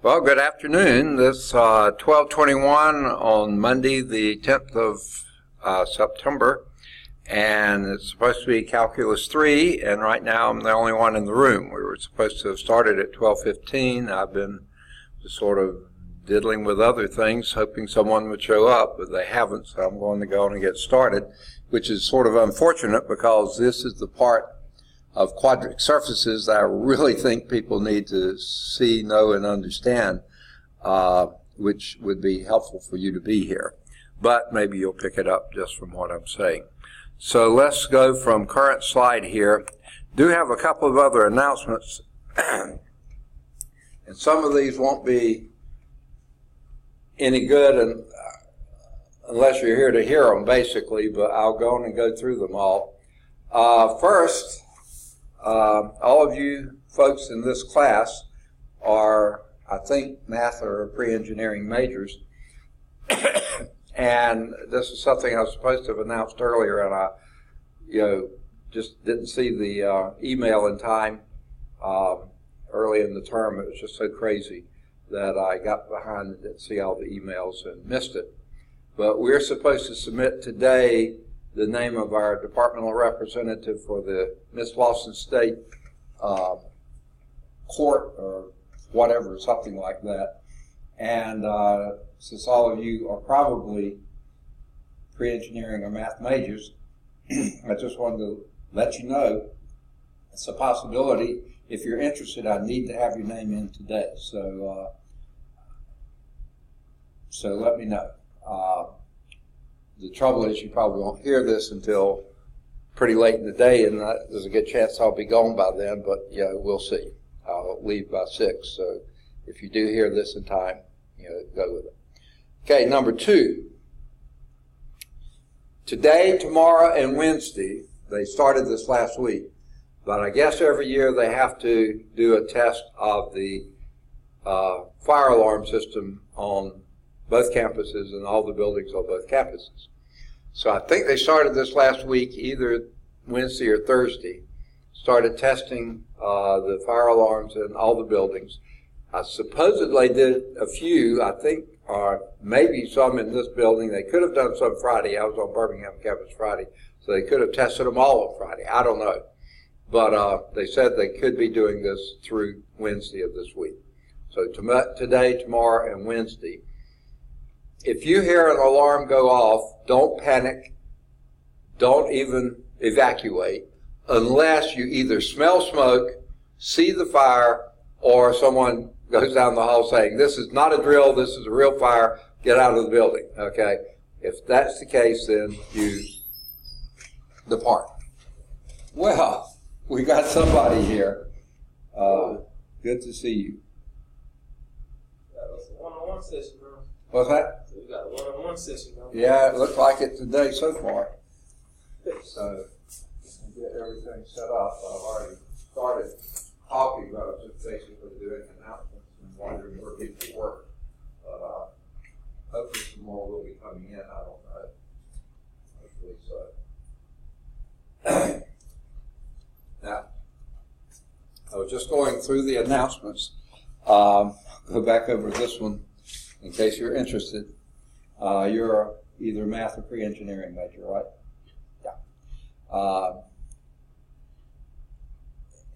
Well, good afternoon. This 12:21 on Monday, the 10th of September, and it's supposed to be Calculus 3, and right now I'm the only one in the room. We were supposed to have started at 12:15. I've been just sort of diddling with other things, hoping someone would show up, but they haven't, so I'm going to go on and get started, which is sort of unfortunate because this is the part of quadric surfaces that I really think people need to see, know, and understand, which would be helpful for you to be here. But maybe you'll pick it up just from what I'm saying. So let's go from current slide here. Do have a couple of other announcements, and some of these won't be any good unless you're here to hear them, basically, but I'll go on and go through them all. First, all of you folks in this class are, I think, math or pre-engineering majors. And this is something I was supposed to have announced earlier, and I, just didn't see the email in time early in the term. It was just so crazy that I got behind and didn't see all the emails and missed it. But we're supposed to submit today the name of our departmental representative for the Miss Lawson State court or whatever, something like that. And since all of you are probably pre-engineering or math majors, I just wanted to let you know it's a possibility. If you're interested, I need to have your name in today. So let me know. The trouble is you probably won't hear this until pretty late in the day, and there's a good chance I'll be gone by then, but we'll see. I'll leave by 6, so if you do hear this in time, go with it. Okay, number 2. Today, tomorrow, and Wednesday, they started this last week, but I guess every year they have to do a test of the fire alarm system on both campuses and all the buildings on both campuses. So I think they started this last week, either Wednesday or Thursday, started testing the fire alarms in all the buildings. I supposedly did a few, I think, or maybe some in this building. They could have done some Friday. I was on Birmingham campus Friday, so they could have tested them all on Friday. I don't know. But they said they could be doing this through Wednesday of this week. So today, tomorrow, and Wednesday. If you hear an alarm go off, don't panic, don't even evacuate, unless you either smell smoke, see the fire, or someone goes down the hall saying, this is not a drill, this is a real fire, get out of the building, okay? If that's the case, then you depart. Well, we got somebody here. Good to see you. That was a one-on-one session, bro. What's that? So we got a one-on-one session, bro. Yeah, it looked like it today so far. So, get everything set up. I've already started talking about it, just basically doing announcements and wondering where people work. But hopefully some more will be coming in. I don't know. Hopefully so. Now, I was just going through the announcements. Go back over this one in case you're interested. You're either math or pre-engineering major, right? Yeah.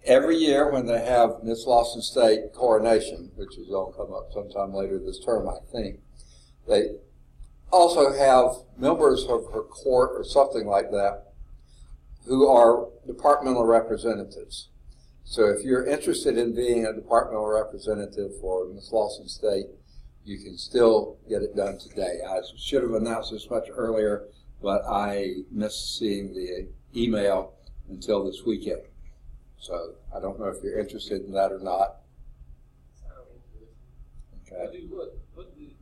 Every year when they have Miss Lawson State coronation, which is going to come up sometime later this term, I think, they also have members of her court or something like that who are departmental representatives. So if you're interested in being a departmental representative for Miss Lawson State, you can still get it done today. I should have announced this much earlier, but I missed seeing the email until this weekend. So I don't know if you're interested in that or not. Okay. What do you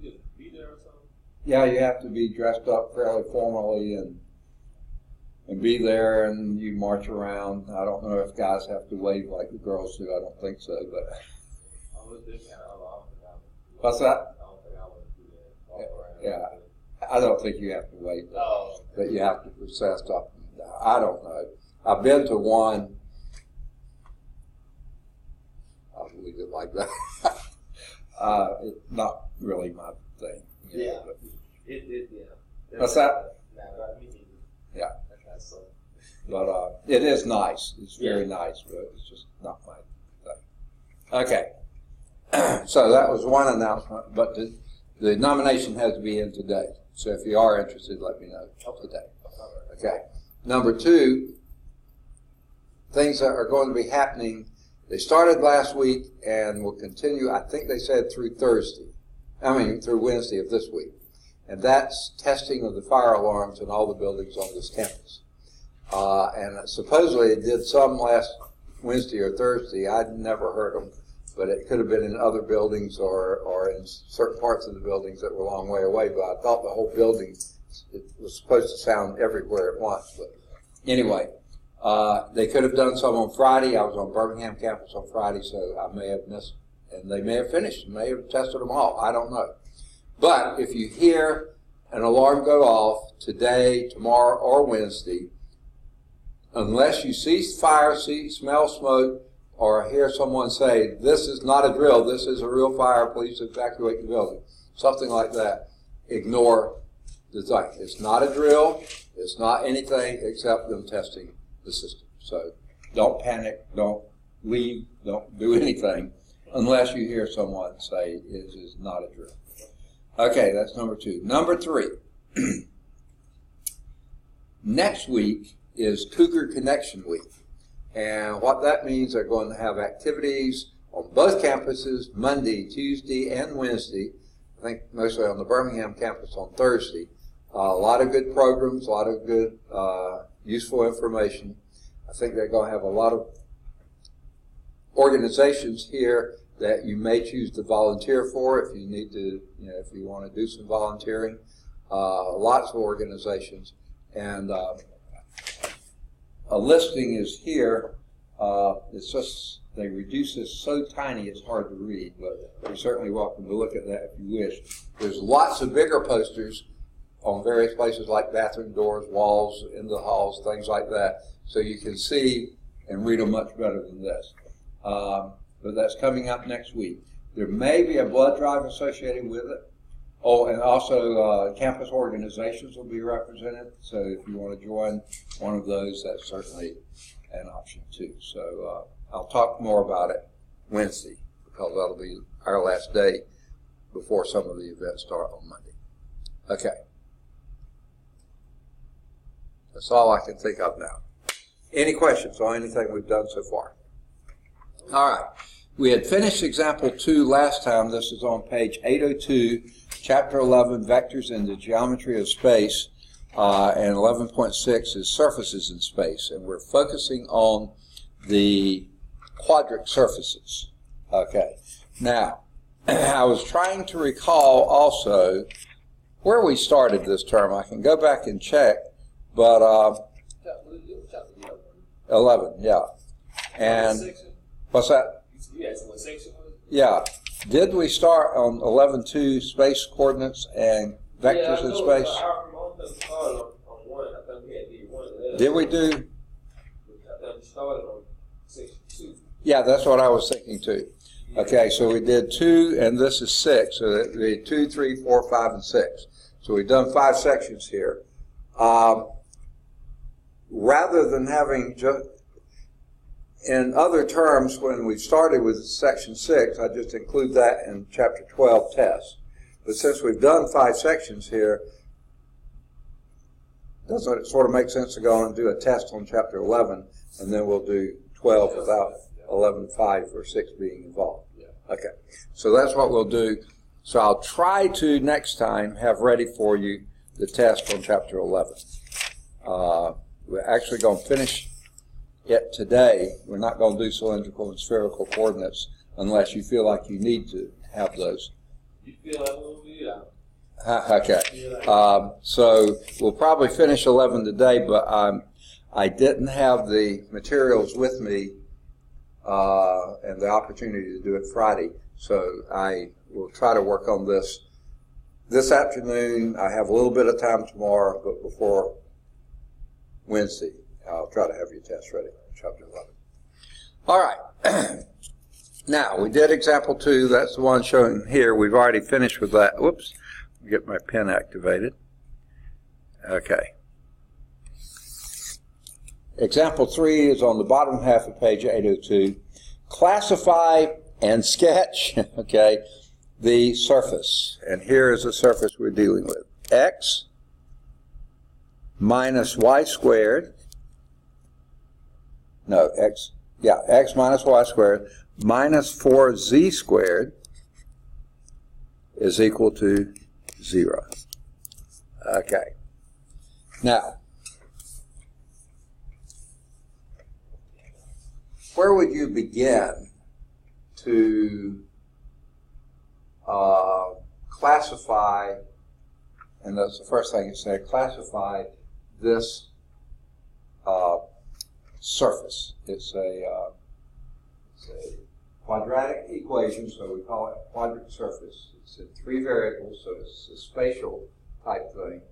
just be there or something? Yeah, you have to be dressed up fairly formally and be there, and you march around. I don't know if guys have to wave like the girls do. I don't think so, but. What's that? Yeah, I don't think you have to wait, but you have to process up and down. I don't know. I've been to one. I'll leave it like that. It's not really my thing. Yeah. But, Yeah. what's that? No, not me neither. Yeah. Okay, so. But it is nice. It's very nice, but it's just not my thing. Okay. So that was one announcement, but the nomination has to be in today. So if you are interested, let me know today. Okay. Number two, things that are going to be happening. They started last week and will continue, I think they said through through Wednesday of this week. And that's testing of the fire alarms in all the buildings on this campus. And supposedly it did some last Wednesday or Thursday. I'd never heard them, but it could have been in other buildings or in certain parts of the buildings that were a long way away. But I thought the whole building, it was supposed to sound everywhere at once. But anyway, they could have done some on Friday. I was on Birmingham campus on Friday, so I may have missed, and they may have finished, may have tested them all. I don't know. But if you hear an alarm go off today, tomorrow, or Wednesday, unless you see fire, smell smoke, or hear someone say, this is not a drill, this is a real fire, please evacuate the building, something like that, ignore the thing. It's not a drill, it's not anything except them testing the system. So don't panic, don't leave, don't do anything unless you hear someone say it is not a drill. Okay, that's number two. Number three, next week is Cougar Connection Week. And what that means, they're going to have activities on both campuses, Monday, Tuesday, and Wednesday. I think mostly on the Birmingham campus on Thursday. A lot of good programs, a lot of good useful information. I think they're going to have a lot of organizations here that you may choose to volunteer for if you need to, if you want to do some volunteering. Lots of organizations. And a listing is here. It's just, they reduce this so tiny it's hard to read, but you're certainly welcome to look at that if you wish. There's lots of bigger posters on various places like bathroom doors, walls, in the halls, things like that, so you can see and read them much better than this. But that's coming up next week. There may be a blood drive associated with it. Oh, and also campus organizations will be represented, so if you want to join one of those, that's certainly an option too. So I'll talk more about it Wednesday, because that'll be our last day before some of the events start on Monday. Okay. That's all I can think of now. Any questions on anything we've done so far? All right. We had finished example 2 last time. This is on page 802, chapter 11, vectors in the geometry of space, and 11.6 is surfaces in space. And we're focusing on the quadric surfaces. Okay. Now, I was trying to recall also where we started this term. I can go back and check, but 11, yeah. And what's that? Yeah. Did we start on 11.2 space coordinates and vectors in space? Did we do? Yeah, that's what I was thinking too. Okay, so we did 2, and this is 6. So that we did 2, 3, 4, 5, and 6. So we've done 5 sections here. Rather than having just, in other terms, when we started with section 6, I just include that in chapter 12 tests. But since we've done 5 sections here, doesn't it sort of make sense to go on and do a test on chapter 11, and then we'll do 12 without 11, 5, or 6 being involved? Okay, so that's what we'll do. So I'll try to, next time, have ready for you the test on chapter 11. We're actually going to finish it today. We're not going to do cylindrical and spherical coordinates unless you feel like you need to have those. You feel like we'll be out. Okay. So we'll probably finish 11 today, but I didn't have the materials with me and the opportunity to do it Friday, so I will try to work on this afternoon. I have a little bit of time tomorrow, but before Wednesday, I'll try to have your test ready for chapter 11. All right. Now, we did example 2. That's the one shown here. We've already finished with that. Whoops. Get my pen activated. Okay. Example 3 is on the bottom half of page 802. Classify and sketch, okay, the surface. And here is the surface we're dealing with. X minus y squared. No, x minus y squared minus 4z squared is equal to 0. Okay. Now, where would you begin to classify, and that's the first thing you say, classify this surface? It's a quadratic equation, so we call it a quadratic surface. It's in 3 variables, so it's a spatial type thing.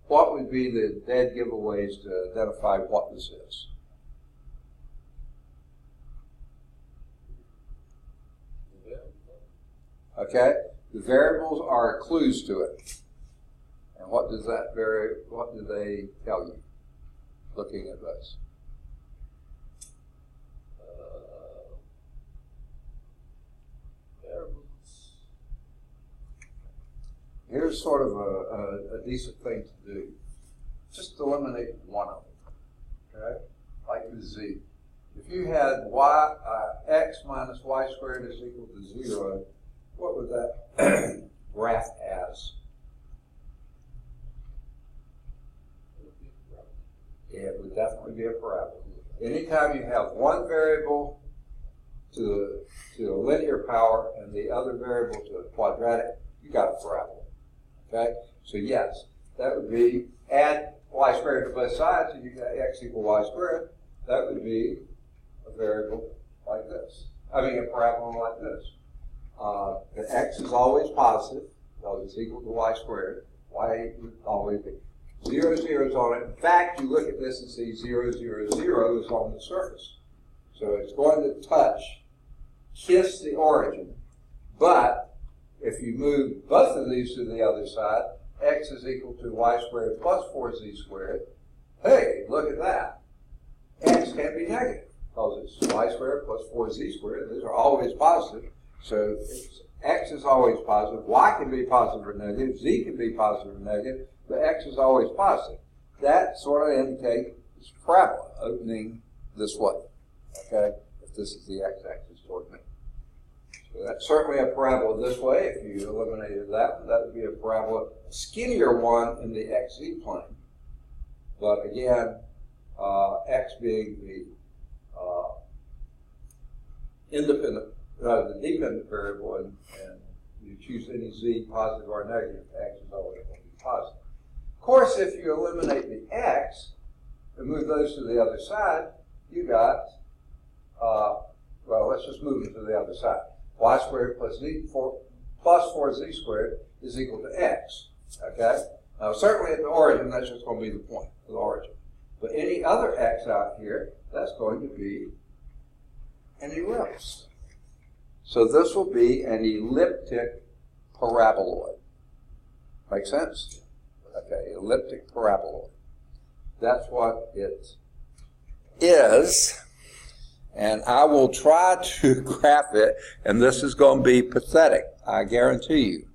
What would be the dead giveaways to identify what this is? Okay, the variables are clues to it. And what does that what do they tell you? Looking at this. Here's sort of a decent thing to do. Just eliminate one of them, okay? Like the z. If you had x minus y squared is equal to 0, what would that graph as? Yeah, it would definitely be a parabola. Anytime you have one variable to a linear power and the other variable to a quadratic, you got a parabola. Okay? So yes, that would be add y squared to both sides and you got x equal y squared. That would be a variable like this. I mean a parabola like this. The x is always positive, because it's equal to y squared. Y would always be 0, 0 is on it. In fact, you look at this and see 0, 0, 0 is on the surface. So it's going to kiss the origin. But if you move both of these to the other side, x is equal to y squared plus 4z squared. Hey, look at that. X can't be negative, because it's y squared plus 4z squared. These are always positive. So x is always positive. Y can be positive or negative. Z can be positive or negative. But x is always positive. That sort of indicates this parabola opening this way. Okay? If this is the x-axis toward me. So that's certainly a parabola this way. If you eliminated that one, that would be a parabola, a skinnier one in the xz plane. But again, x being the the dependent variable, and you choose any z, positive or negative, x is always going to be positive. Of course, if you eliminate the x and move those to the other side, you got, well, let's just move them to the other side. Y squared plus 4z squared is equal to x. Okay? Now, certainly at the origin, that's just going to be the point of the origin. But any other x out here, that's going to be an ellipse. So this will be an elliptic paraboloid. Make sense? Okay, elliptic paraboloid. That's what it is. And I will try to graph it, and this is going to be pathetic, I guarantee you.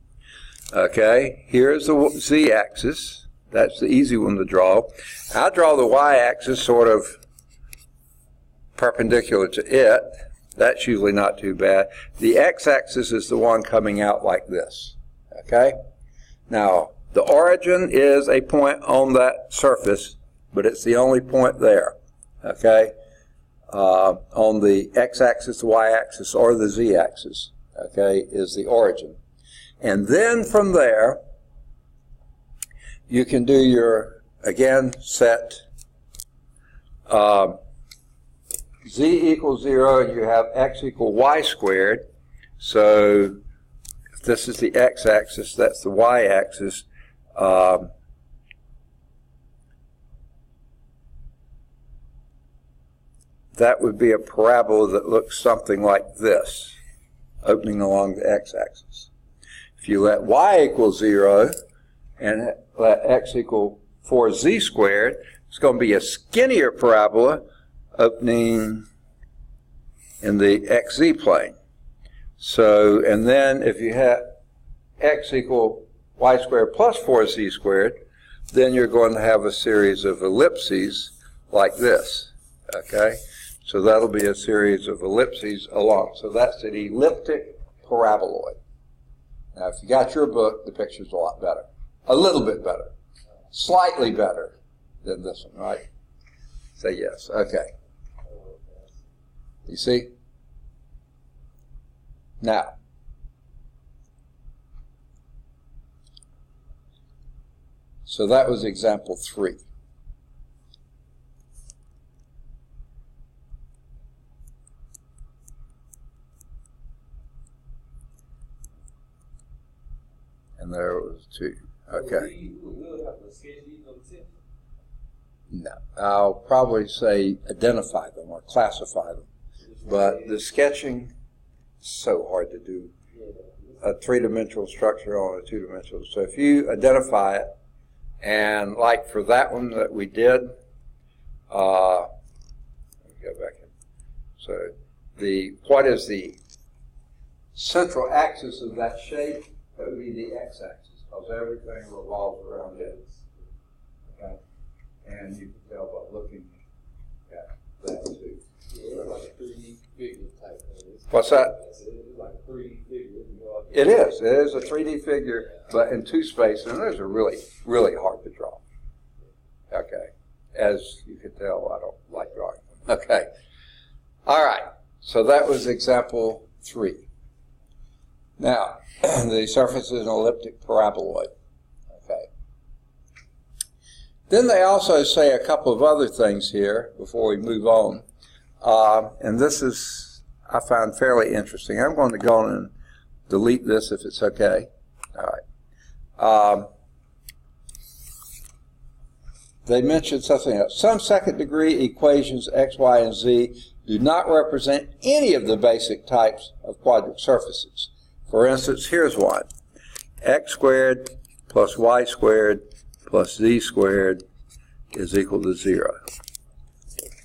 Okay, here's the z-axis. That's the easy one to draw. I draw the y-axis sort of perpendicular to it. That's usually not too bad. The x-axis is the one coming out like this. Okay? Now, the origin is a point on that surface, but it's the only point there. Okay? On the x-axis, the y-axis, or the z-axis, okay, is the origin. And then from there, you can do your, again, set z equals 0, and you have x equal y squared. So if this is the x-axis, that's the y-axis. That would be a parabola that looks something like this. opening along the x-axis. If you let y equal 0 and let x equal 4z squared, it's going to be a skinnier parabola opening in the xz plane. So, and then if you have x equal y squared plus 4z squared, then you're going to have a series of ellipses like this, okay? So that'll be a series of ellipses along. So that's an elliptic paraboloid. Now, if you got your book, the picture's a lot better. A little bit better. Slightly better than this one, right? Say yes. Okay. You see? Now, so that was example 3. And there was 2. Okay. No. I'll probably say identify them or classify them. But the sketching is so hard to do. A 3-dimensional structure on a 2-dimensional. So if you identify it, and like for that one that we did, let me go back in. So what is the central axis of that shape? That would be the x-axis, because everything revolves around it. Okay? And you can tell by looking at that too. Yeah, it's like a 3D figure type thing. What's that? It's like a 3D figure. It is. It is a 3D figure, but in 2 spaces, and those are really, really hard to draw. Okay. As you can tell, I don't like drawing them. Okay. All right. So that was example 3. Now, the surface is an elliptic paraboloid. Okay. Then they also say a couple of other things here before we move on. And this is, I found fairly interesting. I'm going to go on and delete this if it's okay. All right. They mentioned something else. Some second-degree equations, x, y, and z, do not represent any of the basic types of quadratic surfaces. For instance, here's one. X squared plus y squared plus z squared is equal to 0.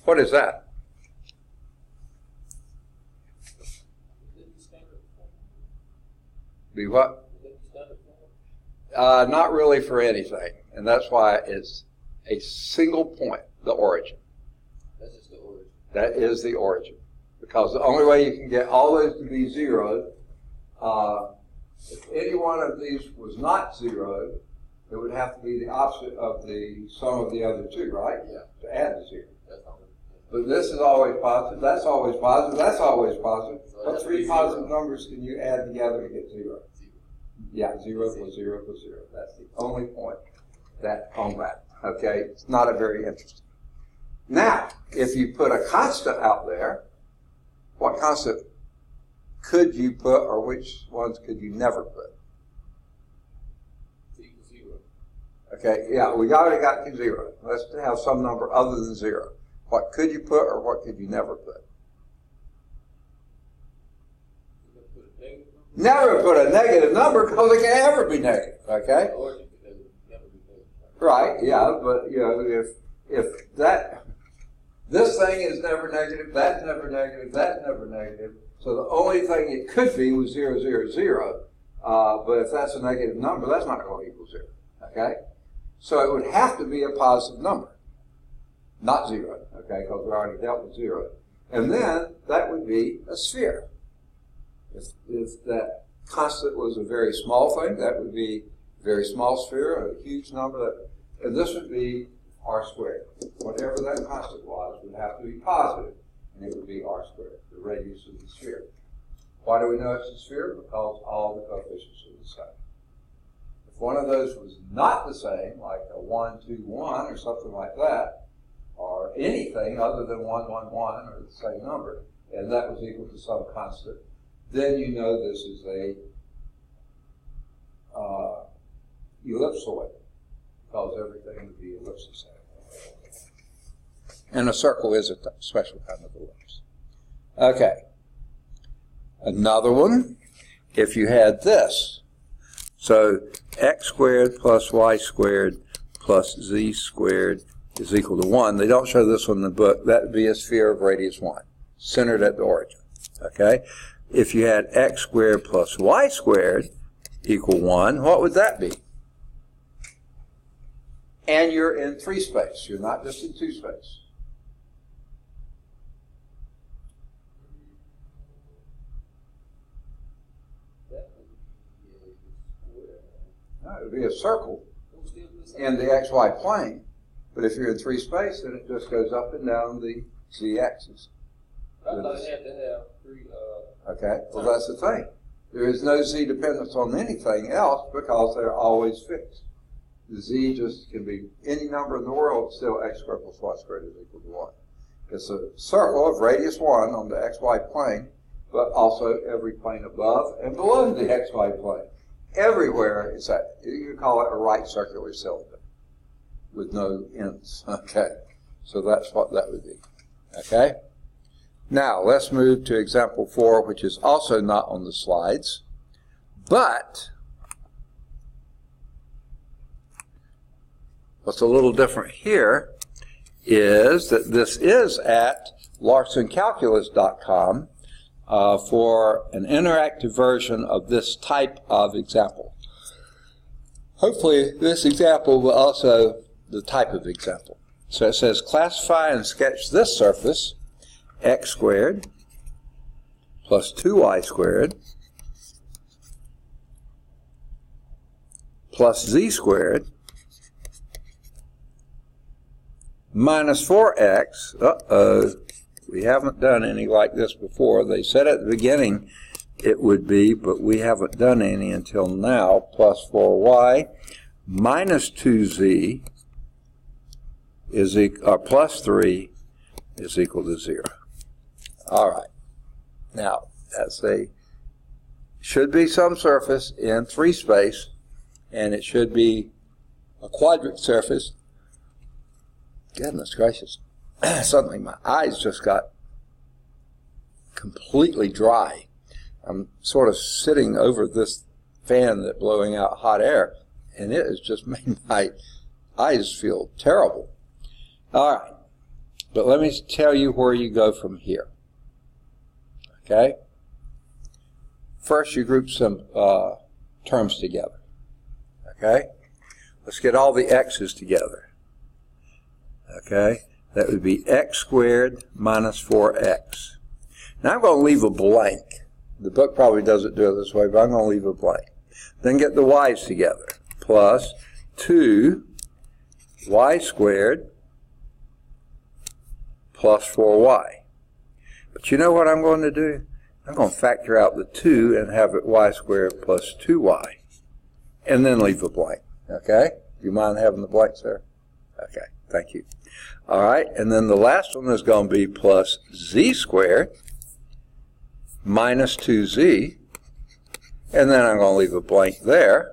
What is that? Be what? Not really for anything. And that's why it's a single point, the origin. That's just the origin. That is the origin. Because the only way you can get all those to be 0, if any one of these was not 0, it would have to be the opposite of the sum of the other 2, right? Yeah. To add to 0. But this is always positive, that's always positive, that's always positive. So What 3 positive numbers can you add together to get 0? Yeah, 0 plus 0 plus 0. That's the only point that on that. Okay, it's not a very interesting. Now, if you put a constant out there, what constant could you put, or which ones could you never put? 0. Okay, yeah, we already got to 0. Let's have some number other than 0. What could you put, or what could you never put? Never put a negative number, because it can never be negative. Okay. Right, yeah, but you know, if that, this thing is never negative, that's never negative, that's never negative, so the only thing it could be was 0, 0, 0, but if that's a negative number, that's not going to equal 0, okay? So it would have to be a positive number, not 0, okay, because we already dealt with 0. And then that would be a sphere. If that constant was a very small thing, that would be a very small sphere, a huge number, and this would be r squared. Whatever that constant was would have to be positive, and it would be r squared, the radius of the sphere. Why do we know it's a sphere? Because all the coefficients are the same. If one of those was not the same, like a 1, 2, 1, or something like that, or anything other than 1, 1, 1, or the same number, and that was equal to some constant, then you know this is a ellipsoid, because everything would be ellipses. And a circle is a special kind of ellipse. Okay. Another one, if you had this. So x squared plus y squared plus z squared is equal to 1. They don't show this one in the book. That would be a sphere of radius 1, centered at the origin. Okay? If you had x squared plus y squared equal 1, what would that be? And you're in 3 space. You're not just in 2 space. No, it would be a circle in the xy plane. But if you're in 3 space, then it just goes up and down the z-axis. I thought you had to have 3. Okay, well that's the thing. There is no z dependence on anything else because they're always fixed. The z just can be any number in the world, still x squared plus y squared is equal to 1. It's a circle of radius 1 on the xy plane, but also every plane above and below the xy plane. Everywhere it's at, you call it a right circular cylinder with no ends. Okay, so that's what that would be. Okay, now let's move to example 4, which is also not on the slides, but what's a little different here is that this is at larsoncalculus.com for an interactive version of this type of example. Hopefully this example will also the type of example. So it says classify and sketch this surface, x squared plus 2y squared plus z squared minus 4x. Uh-oh, we haven't done any like this before. They said at the beginning it would be, but we haven't done any until now, plus 4y minus 2z is plus 3 is equal to 0. All right. Now, that's should be some surface in 3 space, and it should be a quadrant surface. Goodness gracious. Suddenly my eyes just got completely dry. I'm sort of sitting over this fan that's blowing out hot air, and it has just made my eyes feel terrible. All right, but let me tell you where you go from here. Okay? First, you group some terms together. Okay? Let's get all the x's together. Okay? That would be x squared minus 4x. Now I'm going to leave a blank. The book probably doesn't do it this way, but I'm going to leave a blank. Then get the y's together. Plus 2y squared plus 4y. But you know what I'm going to do? I'm going to factor out the 2 and have it y squared plus 2y. And then leave a blank. Okay? Do you mind having the blanks there? Okay, thank you. All right, and then the last one is going to be plus z squared minus 2z. And then I'm going to leave a blank there.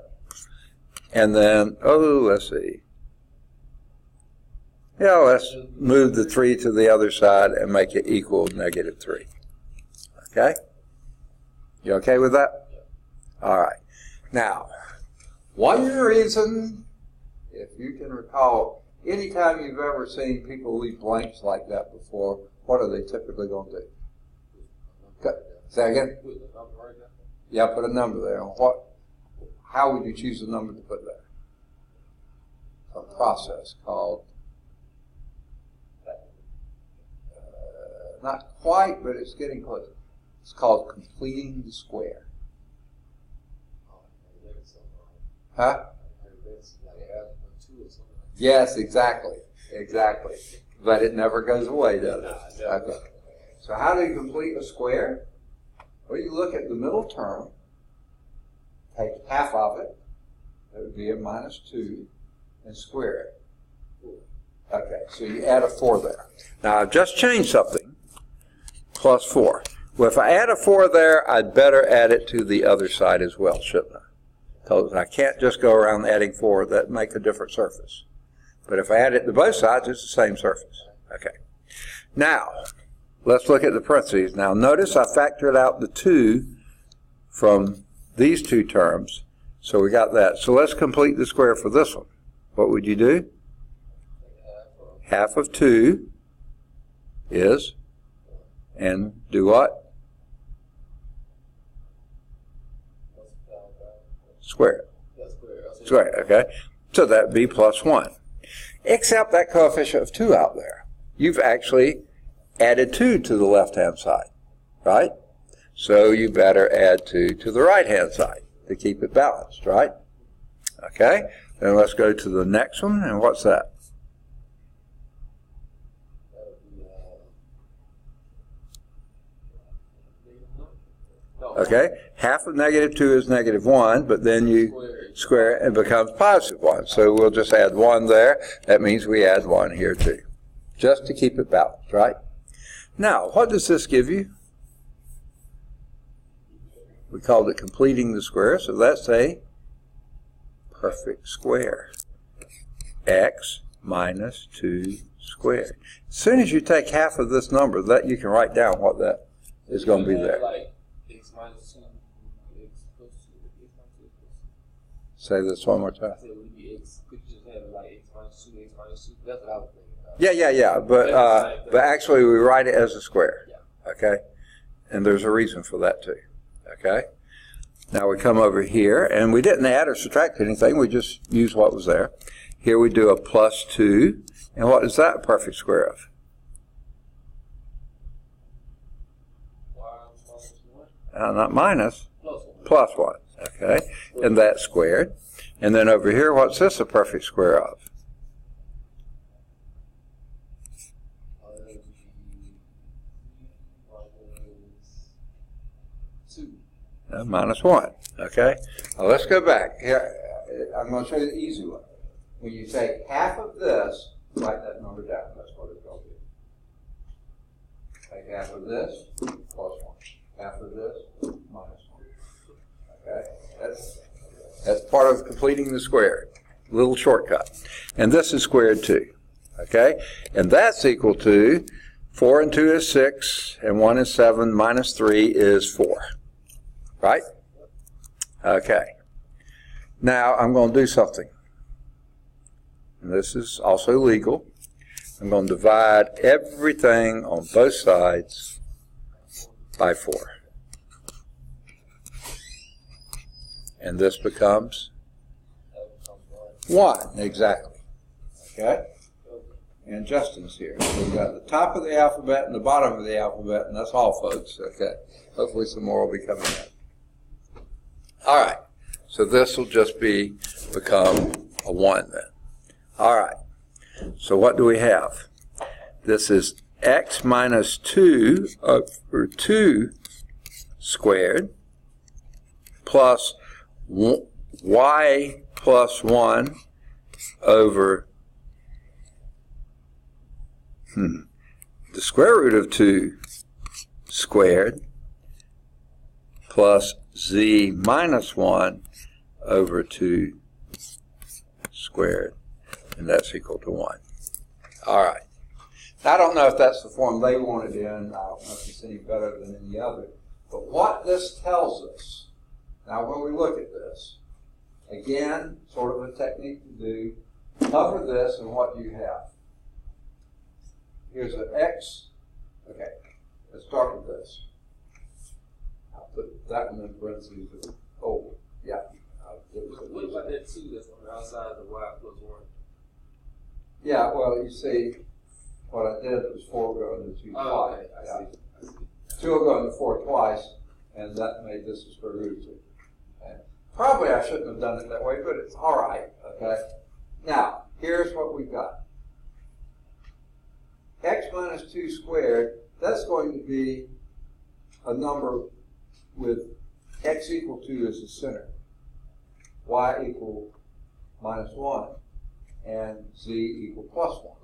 And then, let's see. Yeah, let's move the 3 to the other side and make it equal negative 3. Okay? You okay with that? All right. Now, one reason, if you can recall, anytime you've ever seen people leave blanks like that before, what are they typically going to do? Okay. Say again? Yeah, put a number there. How would you choose a number to put there? A process called, not quite, but it's getting close. It's called completing the square. Huh? Yes, exactly. Exactly. But it never goes away, does it? Okay. So how do you complete a square? Well, you look at the middle term, take half of it, that would be a minus 2, and square it. Okay, so you add a 4 there. Now, I've just changed something, plus 4. Well, if I add a 4 there, I'd better add it to the other side as well, shouldn't I? Because I can't just go around adding 4. That make a different surface. But if I add it to both sides, it's the same surface. Okay. Now, let's look at the parentheses. Now notice I factored out the 2 from these two terms. So we got that. So let's complete the square for this one. What would you do? Half of 2 is, and do what? Square. Square, okay. So that would be plus 1. Except that coefficient of 2 out there. You've actually added 2 to the left-hand side, right? So you better add 2 to the right-hand side to keep it balanced, right? Okay, then let's go to the next one, and what's that? Okay, half of negative 2 is negative 1, but then you square it and it becomes positive 1. So we'll just add 1 there. That means we add 1 here too, just to keep it balanced, right? Now, what does this give you? We called it completing the square, so that's a perfect square. X minus 2 squared. As soon as you take half of this number, that you can write down what that is going to be there. Say this one more time. Yeah. But actually, we write it as a square. Okay, and there's a reason for that too. Okay. Now we come over here, and we didn't add or subtract anything. We just used what was there. Here we do a plus 2, and what is that a perfect square of? Not minus. Plus 1. Okay, and that's squared. And then over here, what's this a perfect square of? Minus 1. Okay, now let's go back. Here, I'm going to show you the easy one. When you take half of this, write that number down. That's what it's going to be. Take half of this, plus 1. Half of this, minus 1. Okay, that's part of completing the square. Little shortcut. And this is squared too. Okay, and that's equal to 4 and 2 is 6, and 1 is 7, minus 3 is 4. Right? Okay. Now I'm going to do something. And this is also legal. I'm going to divide everything on both sides by 4. And this becomes 1. Exactly. Okay? And Justin's here. So we've got the top of the alphabet and the bottom of the alphabet, and that's all, folks. Okay. Hopefully some more will be coming in. All right, so this will just become a 1 then. All right, so what do we have? This is x minus 2 over 2 squared plus y plus 1 over the square root of 2 squared plus z minus 1 over 2 squared, and that's equal to 1. All right. Now, I don't know if that's the form they wanted in. I don't know if it's any better than any other. But what this tells us, now when we look at this, again, sort of a technique to do, cover this and what you have. Here's an x. Okay, let's start with this. I'll put that one in parentheses. Oh, yeah. What about that 2 that's on the outside of the y plus 1? Yeah, well, you see, what I did was 4 go into 2 twice. Okay. I see. 2 will go into 4 twice, and that made this a square root of 2. Okay. Probably I shouldn't have done it that way, but it's all right. Okay. Now, here's what we've got. X minus 2 squared, that's going to be a number with x equal 2 as the center, y equal minus 1, and z equal plus 1.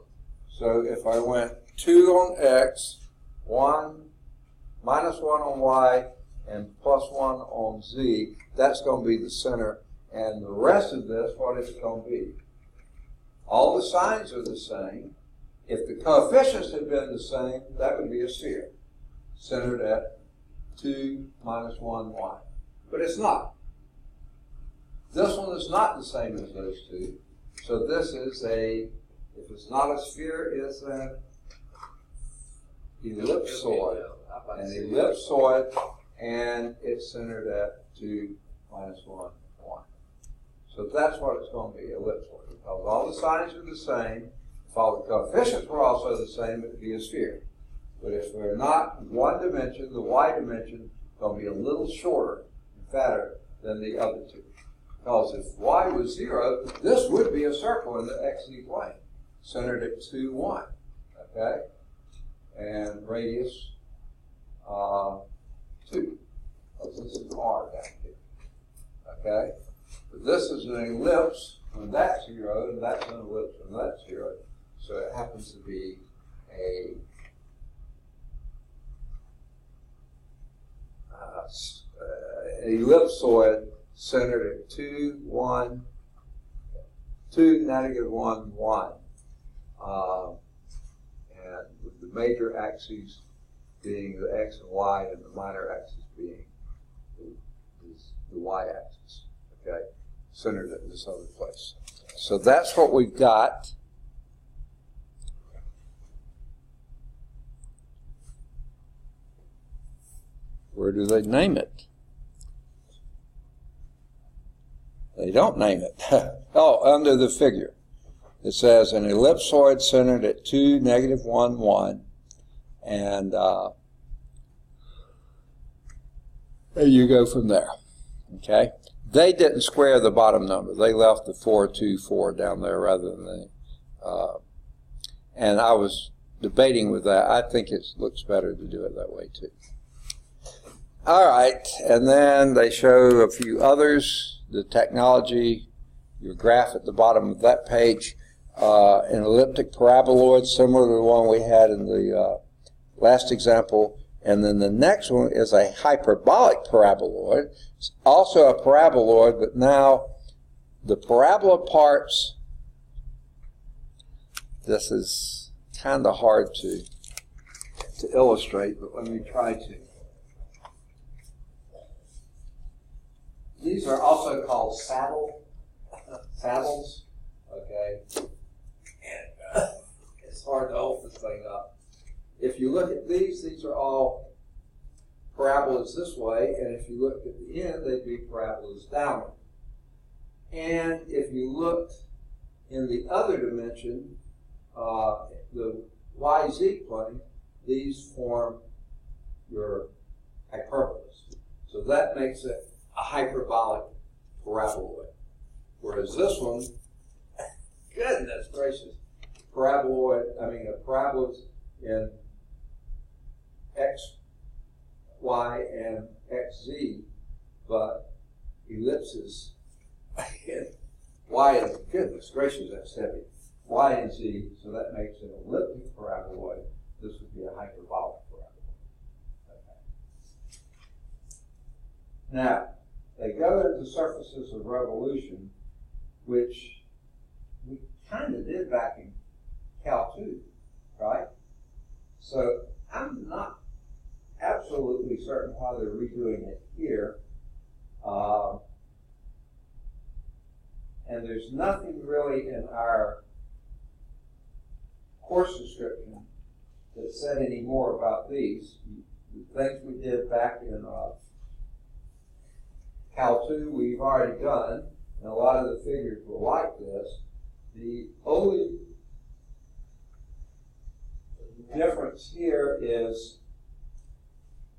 So if I went 2 on x, 1, minus 1 on y, and plus 1 on z, that's going to be the center. And the rest of this, what is it going to be? All the signs are the same, If the coefficients had been the same, that would be a sphere, centered at 2 minus 1, 1. But it's not. This one is not the same as those two. So this is if it's not a sphere, it's an ellipsoid. An ellipsoid, and it's centered at 2 minus 1, 1. So that's what it's going to be, ellipsoid. Because all the sides are the same. If all the coefficients were also the same, it would be a sphere. But if we're not one dimension, the y dimension is going to be a little shorter and fatter than the other two. Because if y was 0, this would be a circle in the xz plane, centered at 2, 1. Okay? And radius 2. Because this is r down here. Okay? But this is an ellipse when that's 0, and that's an ellipse when that's 0. So it happens to be a ellipsoid centered at 2, 1, 2, negative 1, 1. And with the major axes being the x and y, and the minor axis being the y-axis, okay, centered at this other place. So that's what we've got. Where do they name it? They don't name it. Oh, under the figure. It says an ellipsoid centered at 2, negative 1, 1. And you go from there. Okay? They didn't square the bottom number. They left the 4, 2, 4 down there rather than the... and I was debating with that. I think it looks better to do it that way too. All right, and then they show a few others. The technology, your graph at the bottom of that page, an elliptic paraboloid similar to the one we had in the last example. And then the next one is a hyperbolic paraboloid. It's also a paraboloid, but now the parabola parts, this is kind of hard to illustrate, but let me try to. These are also called saddles, okay? And it's hard to hold this thing up. If you look at these are all parabolas this way, and if you look at the end, they'd be parabolas downward. And if you looked in the other dimension, the YZ plane, these form your hyperbolas. So that makes it a hyperbolic paraboloid. Whereas this one, goodness gracious, a parabola's in x, y, and xz, but ellipses in y and, goodness gracious, that's heavy, y and z, so that makes an elliptic paraboloid. This would be a hyperbolic paraboloid. Okay. Now, they go into surfaces of revolution, which we kind of did back in Cal 2, right? So I'm not absolutely certain why they're redoing it here. And there's nothing really in our course description that said any more about these. The things we did back in Cal 2 we've already done, and a lot of the figures were like this. The only difference here is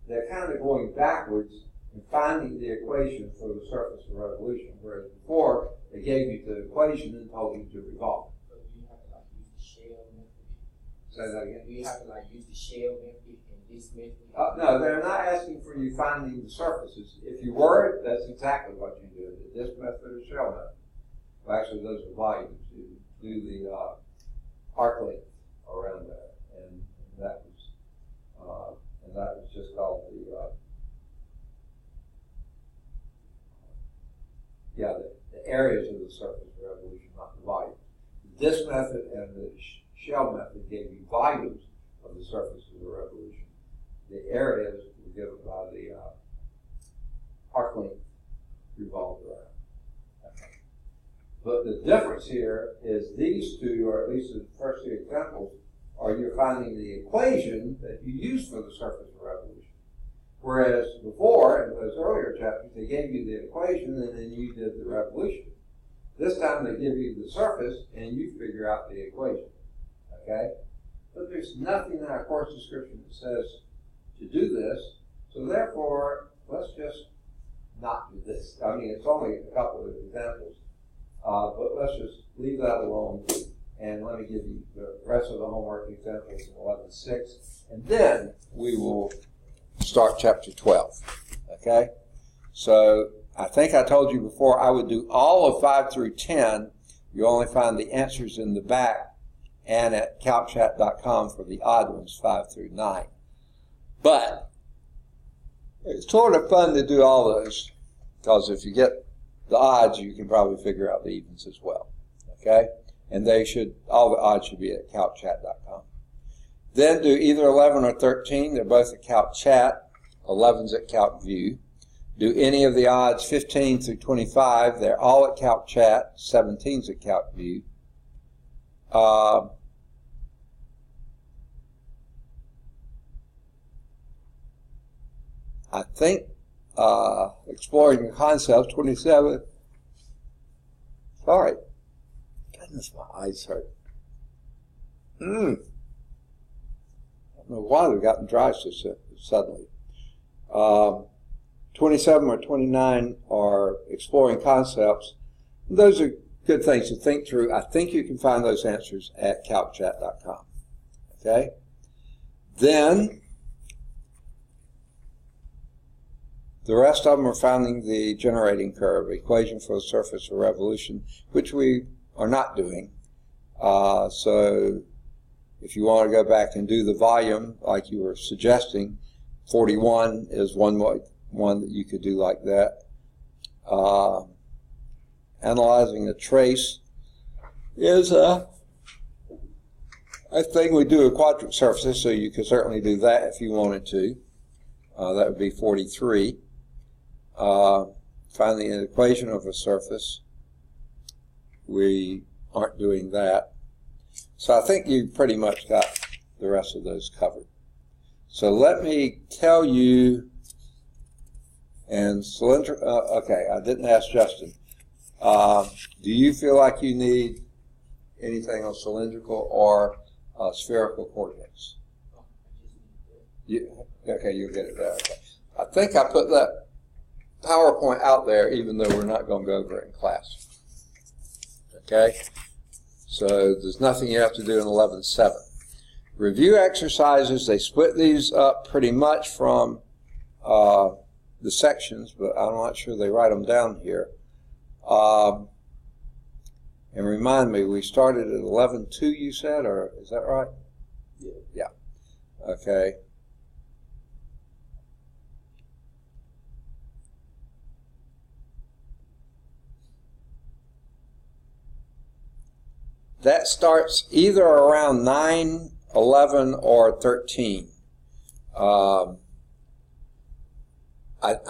they're kind of going backwards and finding the equation for the surface of revolution, whereas before they gave you the equation and told you to revolve. So do you have to use the shell method? Say that again? Do you have to use the shell method in this method? No, they're not asking for you finding the surfaces. If you were, that's exactly what you do. This method or shell method. Well, actually, those are volumes. You do the arc length around there, and that was just called the areas of the surface of revolution, not the volume. This method and the shell method gave you volumes of the surface of the revolution. The areas were given by the arc length revolved around. Okay. But the difference here is these two, or at least the first two examples, are you're finding the equation that you use for the surface of revolution. Whereas before, in those earlier chapters, they gave you the equation and then you did the revolution. This time they give you the surface and you figure out the equation. Okay? But there's nothing in our course description that says to do this, so therefore, let's just not do this. I mean, it's only a couple of examples, but let's just leave that alone, and let me give you the rest of the homework examples in 11.6, and then we will start chapter 12. Okay? So, I think I told you before I would do all of 5 through 10. You only find the answers in the back and at calcchat.com for the odd ones, 5 through 9. But it's sort of fun to do all those, because if you get the odds, you can probably figure out the evens as well. Okay? And all the odds should be at calcchat.com. Then do either 11 or 13. They're both at CalcChat. 11's at CalcView. Do any of the odds 15 through 25. They're all at CalcChat. 17's at CalcView. I think exploring the concepts, 27. Sorry. Goodness, my eyes hurt. I don't know why they've gotten dry so suddenly. 27 or 29 are exploring concepts. Those are good things to think through. I think you can find those answers at calcchat.com. Okay? Then, the rest of them are finding the generating curve, equation for the surface of revolution, which we are not doing. So, if you want to go back and do the volume, like you were suggesting, 41 is one that you could do like that. Analyzing a trace is a thing we do with quadrant surfaces, so you could certainly do that if you wanted to. That would be 43. Finding an equation of a surface, we aren't doing that. So I think you pretty much got the rest of those covered. So let me tell you, and okay, I didn't ask Justin. Do you feel like you need anything on cylindrical or spherical coordinates? Okay, you'll get it there. Okay. I think I put that PowerPoint out there, even though we're not going to go over it in class. Okay? So there's nothing you have to do in 11.7. Review exercises, they split these up pretty much from the sections, but I'm not sure they write them down here. And remind me, we started at 11.2, you said, or is that right? Yeah. Okay. That starts either around 9, 11, or 13. I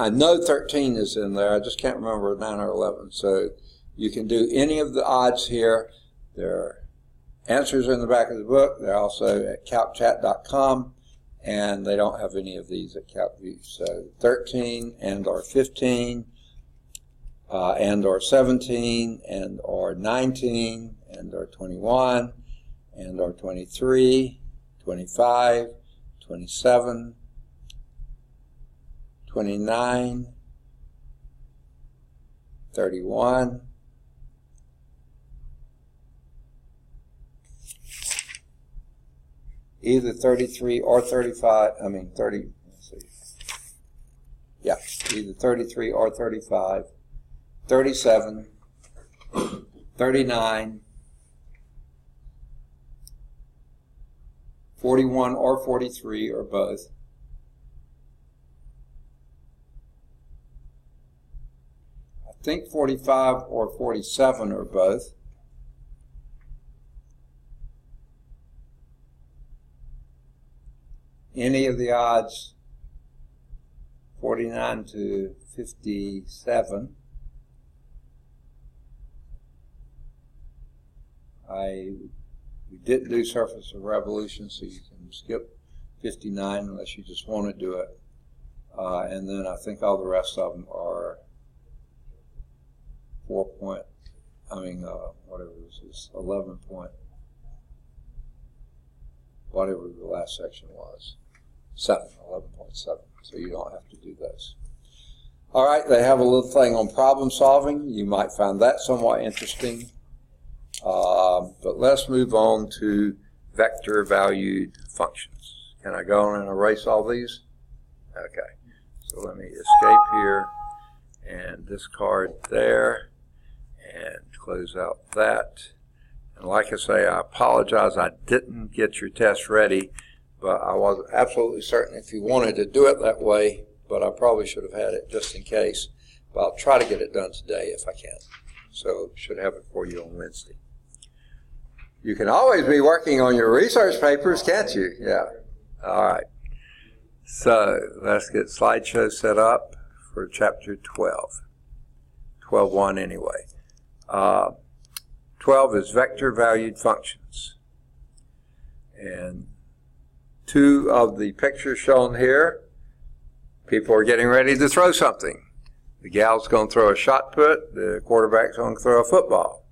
know 13 is in there. I just can't remember 9 or 11. So you can do any of the odds here. Their answers are in the back of the book. They're also at calcchat.com, and they don't have any of these at CalcView. So 13 and or 15, and or 17, and or 19, and or 21, and or 23, 25, 27, 29, 31, either 33 or 35, I mean 30, let's see. Yeah, either 33 or 35, 37, 39, 41 or 43 or both. I think 45 or 47 or both. any of the odds 49 to 57. We didn't do surface of revolution, so you can skip 59 unless you just want to do it. And then I think all the rest of them are 11 point, whatever the last section was, 11.7. So you don't have to do those. All right, they have a little thing on problem solving. You might find that somewhat interesting. But let's move on to vector valued functions. Can I go on and erase all these? Okay. So let me escape here and discard there and close out that. And like I say, I apologize I didn't get your test ready, but I was absolutely certain if you wanted to do it that way, but I probably should have had it just in case. But I'll try to get it done today if I can. So should have it for you on Wednesday. You can always be working on your research papers, can't you? Yeah. All right. So let's get slideshow set up for chapter 12. 12.1 anyway. 12 is vector valued functions. And two of the pictures shown here, people are getting ready to throw something. The gal's going to throw a shot put, the quarterback's going to throw a football.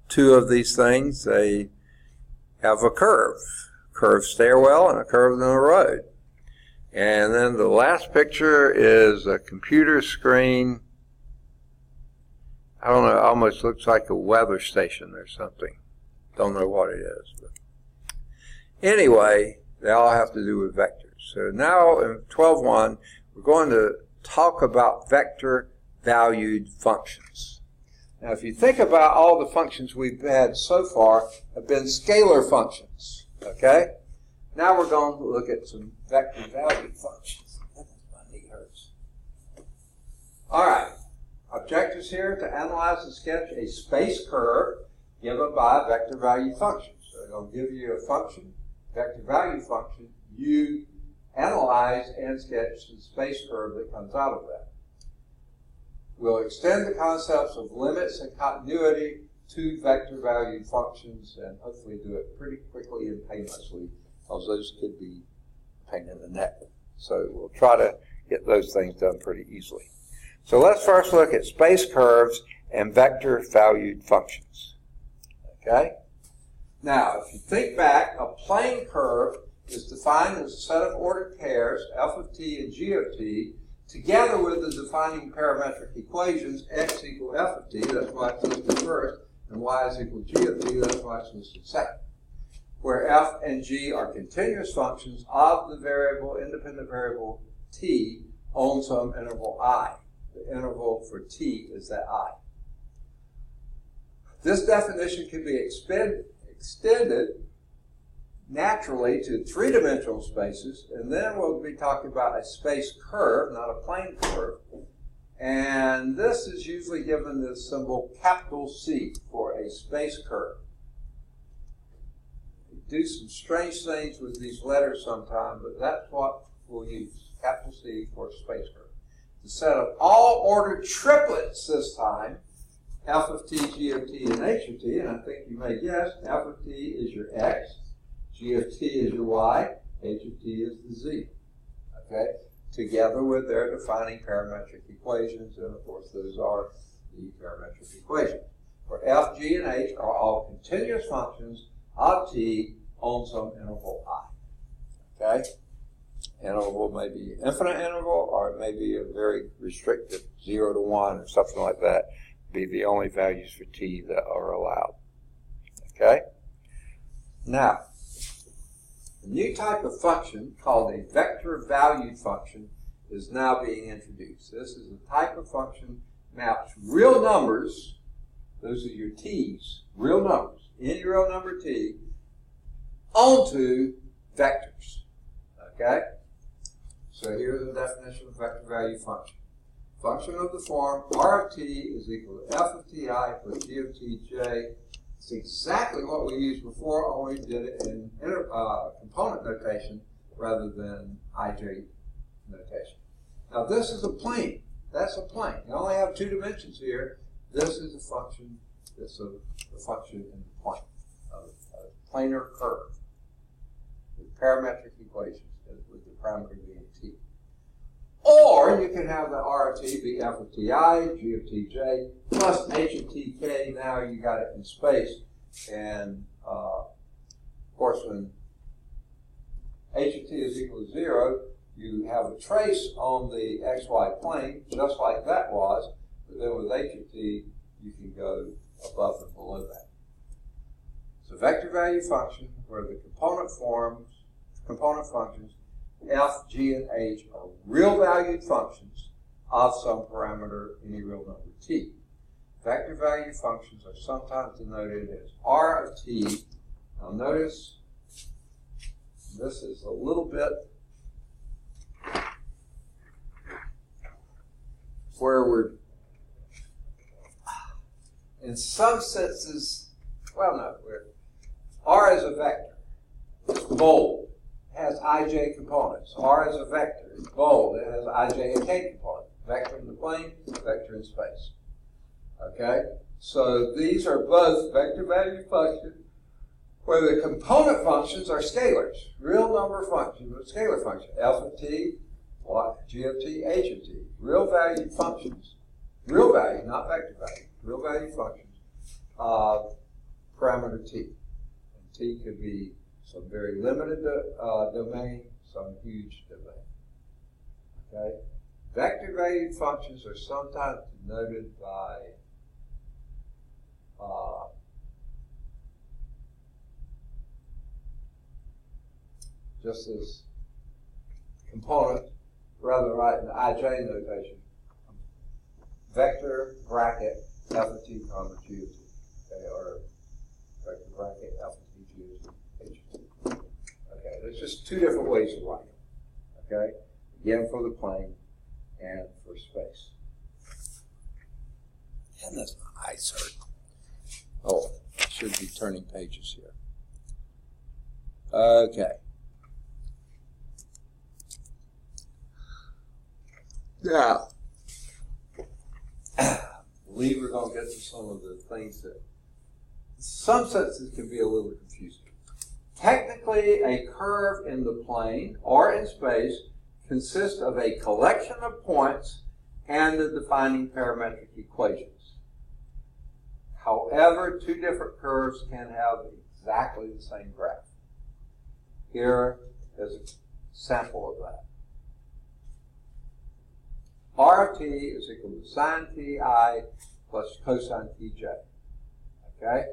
Two of these things, they have a curved stairwell and a curve in the road. And then the last picture is a computer screen. I don't know, it almost looks like a weather station or something. Don't know what it is. But anyway, they all have to do with vectors. So now in 12.1, we're going to talk about vector valued functions. Now, if you think about all the functions we've had so far have been scalar functions, okay? Now we're going to look at some vector valued functions. My knee hurts. All right. Objectives here to analyze and sketch a space curve given by a vector value function. So they're going to give you a function, vector value function. You analyze and sketch the space curve that comes out of that. We'll extend the concepts of limits and continuity to vector valued functions and hopefully do it pretty quickly and painlessly, because those could be a pain in the neck. So we'll try to get those things done pretty easily. So let's first look at space curves and vector valued functions. Okay? Now, if you think back, a plane curve is defined as a set of ordered pairs, f of t and g of t, together with the defining parametric equations, x equal f of t, that's why it's listed first, and y is equal g of t, that's why it's listed second, where f and g are continuous functions of the variable, independent variable t on some interval I. The interval for t is that I. This definition can be extended naturally to three-dimensional spaces, and then we'll be talking about a space curve, not a plane curve. And this is usually given the symbol capital C for a space curve. We do some strange things with these letters sometimes, but that's what we'll use, capital C for a space curve. The set of all ordered triplets this time, f of t, g of t, and h of t, and I think you may guess f of t is your x, g of t is your y, h of t is the z, okay? Together with their defining parametric equations, and of course those are the parametric equations, where f, g, and h are all continuous functions of t on some interval I, okay? Interval may be infinite interval, or it may be a very restricted 0 to 1 or something like that, be the only values for t that are allowed, okay? Now, a new type of function called a vector valued function is now being introduced. This is a type of function maps real numbers, those are your t's, real numbers, any real number t, onto vectors, okay? So here's the definition of vector value function. Function of the form r of t is equal to f of ti plus g of tj It's exactly what we used before, only we did it in component notation rather than IJ notation. Now this is a plane. That's a plane. You only have two dimensions here. This is a function. This is a function in the plane, a planar curve with parametric equations with the parameter being t. Or you can have the R of t be f of ti, g of tj, plus h of tk. Now you got it in space. And of course, when h of t is equal to 0, you have a trace on the xy plane, just like that was. But then with h of t, you can go above and below that. It's a vector value function where the component functions f, g, and h are real valued functions of some parameter, any real number t. Vector value functions are sometimes denoted as R of t. Now notice this is a little bit where we're, in some senses, well, no, R is a vector. It's bold. Has ij components. R is a vector. It's bold. It has ij and k components. Vector in the plane, vector in space. Okay? So these are both vector value functions where the component functions are scalars. Real number functions, but scalar function. F of t, g of t, h of t. Real value functions. Real value, not vector value. Real value functions of parameter t. And t could be some very limited domain, some huge domain. Okay? Vector valued functions are sometimes denoted by just as component, rather than write in the IJ notation, vector bracket f of t comma g of t. Okay, or vector bracket f of t, g of t, h of t. Okay, there's just two different ways of writing. Okay, again for the plane and for space. And that's my eyes hurt. Oh, I should be turning pages here. Okay. Now, I believe we're going to get to some of the things that, in some senses, can be a little confusing. Technically, a curve in the plane or in space consists of a collection of points and the defining parametric equations. However, two different curves can have exactly the same graph. Here is a sample of that. R of t is equal to sine ti plus cosine tj. Okay?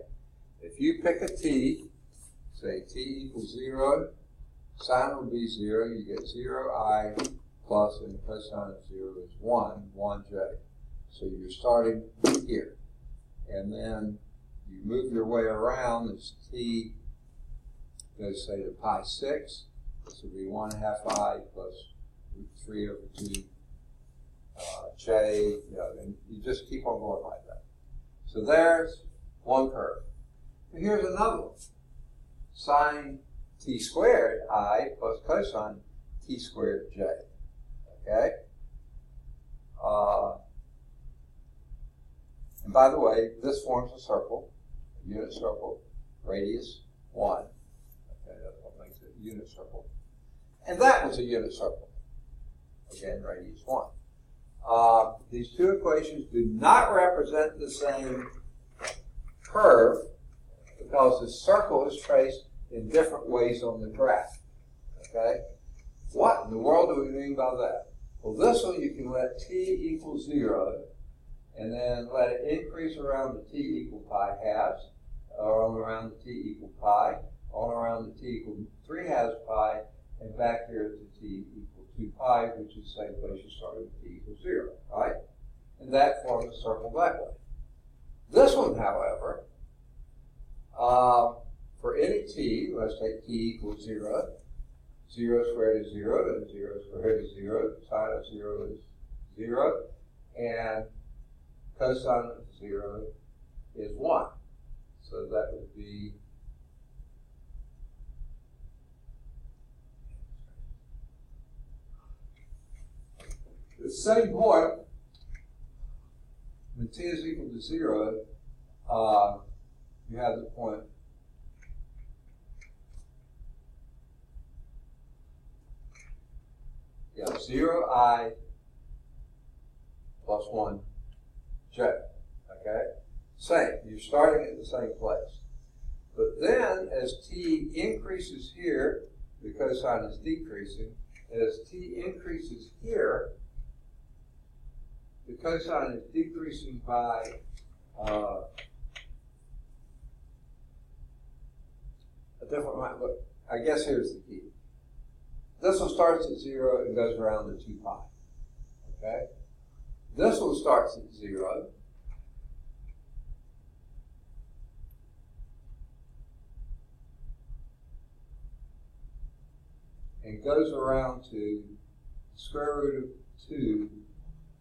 If you pick a t, say t equals 0, sine will be 0, you get 0i plus, and cosine of 0 is 1j. So you're starting here. And then you move your way around as t goes, say, to pi 6. This will be 1/2 I plus root 3 over 2 j, and you just keep on going like that. So there's one curve. And here's another one. Sine t squared I plus cosine t squared j. Okay? And by the way, this forms a circle, a unit circle, radius 1. Okay, that's what makes it a unit circle. And that was a unit circle. Again, radius 1. These two equations do not represent the same curve because the circle is traced in different ways on the graph. Okay? What in the world do we mean by that? Well, this one you can let t equal 0 and then let it increase around the t equal pi halves, or on around the t equal pi, on around the t equal 3/2 pi, and back here to t equal 2 pi, which is the same place you started with t equals 0, right? And that forms a circle that way. This one, however, for any t, let's take t equals 0, 0 squared is 0, and 0 squared is 0, sine of 0 is 0, and cosine of 0 is 1. So So that would be the same point when t is equal to 0, you have the point yeah, 0i plus 1j. Okay? Same. You're starting at the same place. But then, as t increases here, the cosine is decreasing. As t increases here, the cosine is decreasing by a different amount. Look, I guess here's the key. This one starts at 0 and goes around to 2 pi. Okay? This one starts at 0 and goes around to square root of 2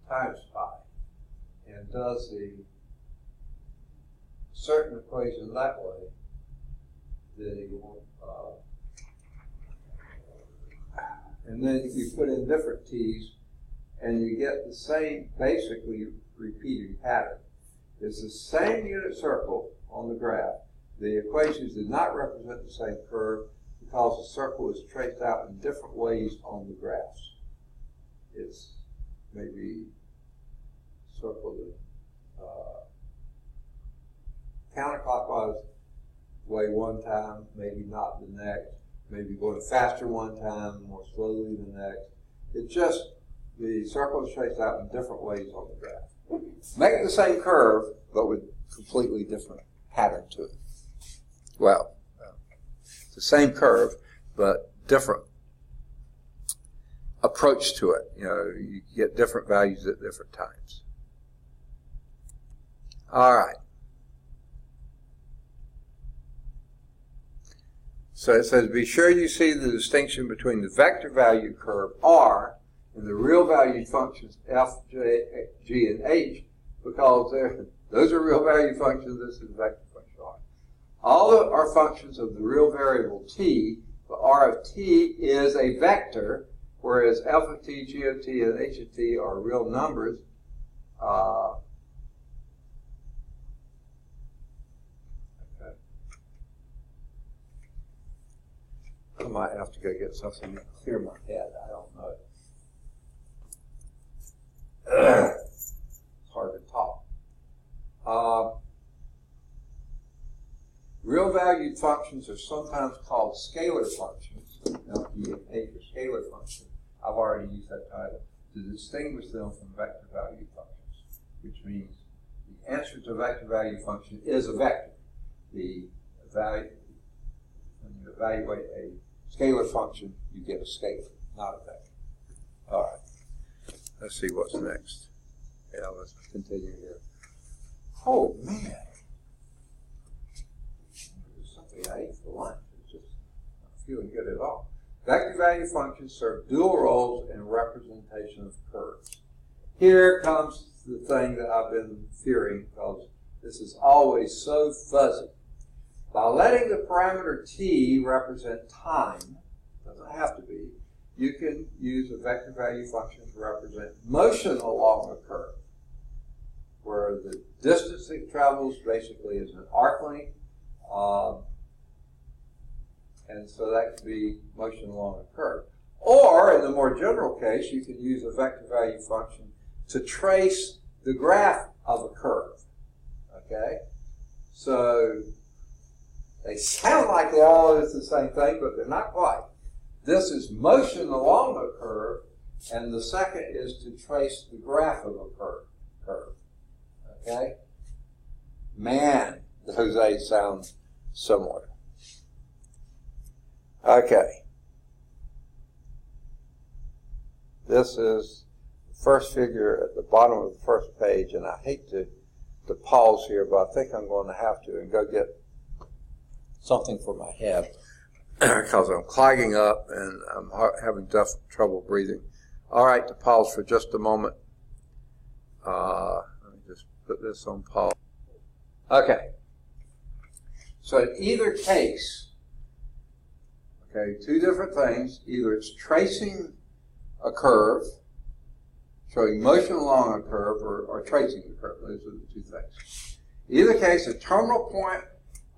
times pi and does the certain equation that way, then you will, and then you put in different t's and you get the same basically repeating pattern. It's the same unit circle on the graph. The equations do not represent the same curve because the circle is traced out in different ways on the graphs. It's maybe circled counterclockwise way one time, maybe not the next, maybe going faster one time, more slowly the next. It's just the circle is traced out in different ways on the graph. Make the same curve, but with completely different pattern to it. Well, it's the same curve, but different approach to it. You know, you get different values at different times. All right. So it says, be sure you see the distinction between the vector value curve R and the real valued functions f, j, g, and h, because those are real value functions. This is vector function R. All are functions of the real variable t, but R of t is a vector, whereas f of t, g of t, and h of t are real numbers. I might have to go get something to clear my head. I don't know. It's hard to talk. Real valued functions are sometimes called scalar functions. Now, if you take your scalar function, I've already used that title, to distinguish them from vector value functions, which means the answer to a vector value function is a vector. The value, when you evaluate a scalar function, you get a scalar, not a vector. All right. Let's see what's next. Yeah, let's continue here. Oh, man. There's something I ate for lunch. It's just not feeling good at all. Vector value functions serve dual roles in representation of curves. Here comes the thing that I've been fearing, because this is always so fuzzy. By letting the parameter t represent time, doesn't have to be, you can use a vector value function to represent motion along a curve, where the distance it travels basically is an arc length, and so that could be motion along a curve. Or, in the more general case, you can use a vector value function to trace the graph of a curve. Okay? So, they sound like they all is the same thing, but they're not quite. This is motion along a curve, and the second is to trace the graph of a curve. Okay? Man, those A's sound similar. Okay. This is the first figure at the bottom of the first page, and I hate to pause here, but I think I'm going to have to and go get something for my head because I'm clogging up and I'm having trouble breathing. All right, to pause for just a moment. Let me just put this on pause. Okay. So in either case, okay, two different things. Either it's tracing a curve, showing motion along a curve, or tracing the curve. Those are the two things. In either case, the terminal point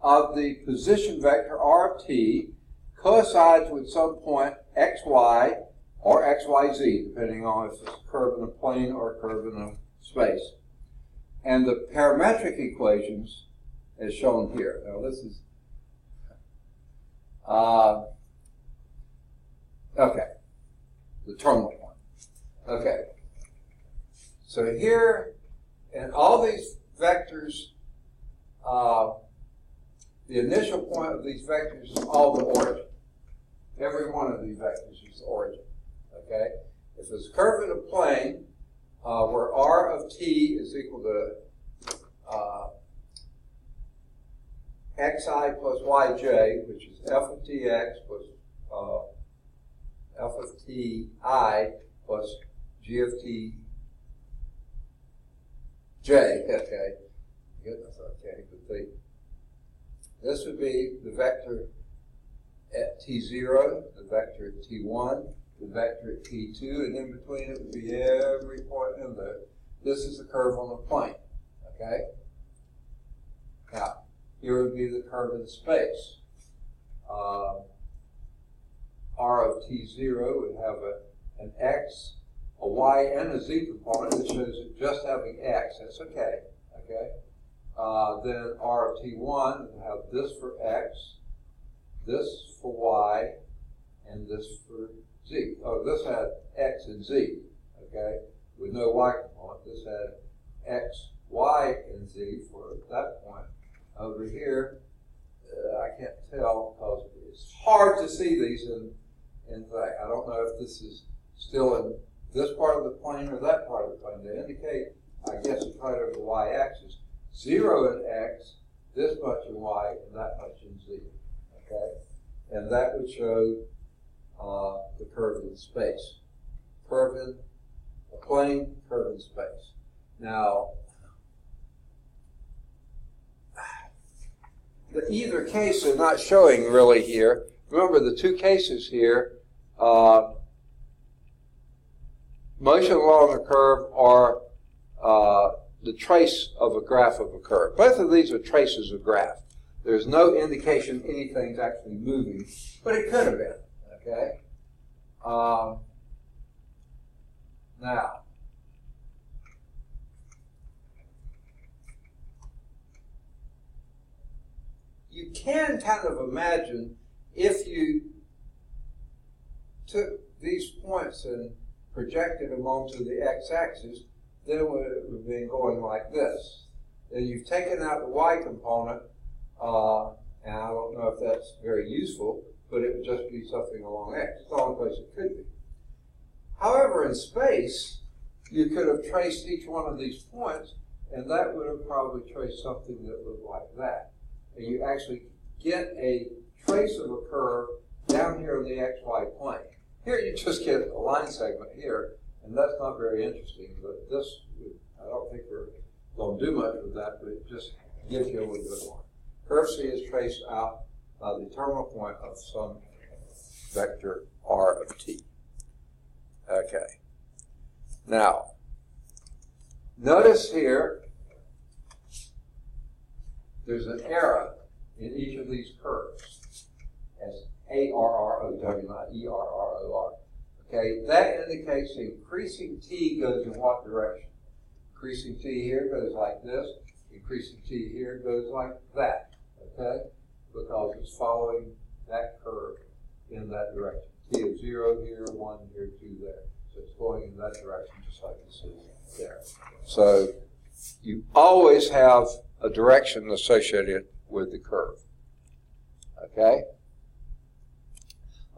of the position vector r of t coincides with some point xy or xyz, depending on if it's a curve in a plane or a curve in a space. And the parametric equations as shown here. Now this is, okay, the terminal point. Okay, so here, in all these vectors, the initial point of these vectors is all the origin. Every one of these vectors is the origin. Okay? If it's a curve in a plane where r of t is equal to xi plus yj, which is f of tx plus f of ti plus g of tj. Okay. Goodness, I can't even think. This would be the vector at t0, the vector at t1, the vector at t2, and in between it would be every point in there. This is the curve on the plane. Okay? Now, here would be the curve in space. R of t0 would have an x, a y, and a z component that shows it just having x. That's okay. Okay? Then r of t1 would have this for x, this for y, and this for z. Oh, this had x and z, okay, with no y component. This had x, y, and z for that point. Over here, I can't tell because it's hard to see these in fact. I don't know if this is still in this part of the plane or that part of the plane. They indicate, I guess it's right over the y-axis. 0 in x, this much in y, and that much in z. Okay? And that would show the curve in space. Curve in a plane, curve in space. Now, the either case they're not showing really here. Remember the two cases here, motion along a curve or the trace of a graph of a curve. Both of these are traces of graph. There's no indication anything's actually moving, but it could have been, okay? Now, you can kind of imagine if you took these points and projected them onto the x-axis, then it would have been going like this. Then you've taken out the y component, and I don't know if that's very useful, but it would just be something along x. It's the only place it could be. However, in space, you could have traced each one of these points, and that would have probably traced something that looked like that. And you actually get a trace of a curve down here on the xy plane. Here you just get a line segment here, and that's not very interesting, but this, I don't think we're going to do much with that, but it just gives you a little bit more. Curve C is traced out by the terminal point of some vector r of t. Okay. Now, notice here, there's an arrow in each of these curves as ARROW, not ERROR. Okay, that indicates the increasing t goes in what direction? Increasing t here goes like this. Increasing t here goes like that. Okay, because it's following that curve in that direction. T of 0 here, 1 here, 2 there. So it's going in that direction just like this is there. So you always have a direction associated with the curve. Okay?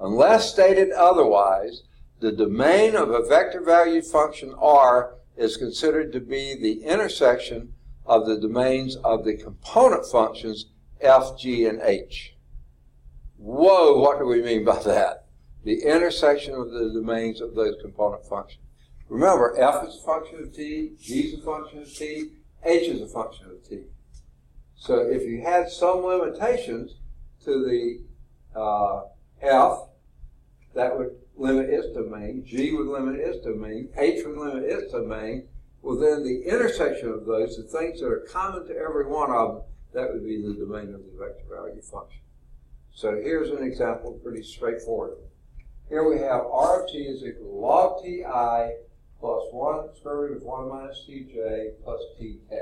Unless stated otherwise, the domain of a vector valued function r is considered to be the intersection of the domains of the component functions f, g, and h. Whoa, what do we mean by that? The intersection of the domains of those component functions. Remember, f is a function of t, g is a function of t, h is a function of t. So if you had some limitations to the f, that would limit its domain, g would limit its domain, h would limit its domain. Well, then the intersection of those, the things that are common to every one of them, that would be the domain of the vector value function. So here's an example, pretty straightforward. Here we have r of t is equal to log ti plus 1 square root of 1 minus tj plus tk.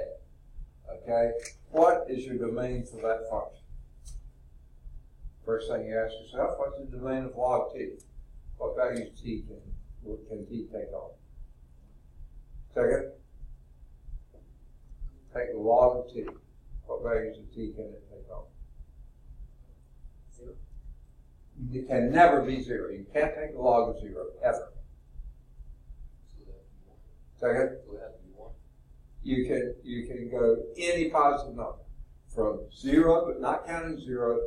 Okay? What is your domain for that function? First thing you ask yourself, what's the domain of log t? What values t can t take on? Second, take the log of t. What values of t can it take on? 0. It can never be 0. You can't take the log of 0, ever. Second, you can go any positive number. From 0, but not counting 0,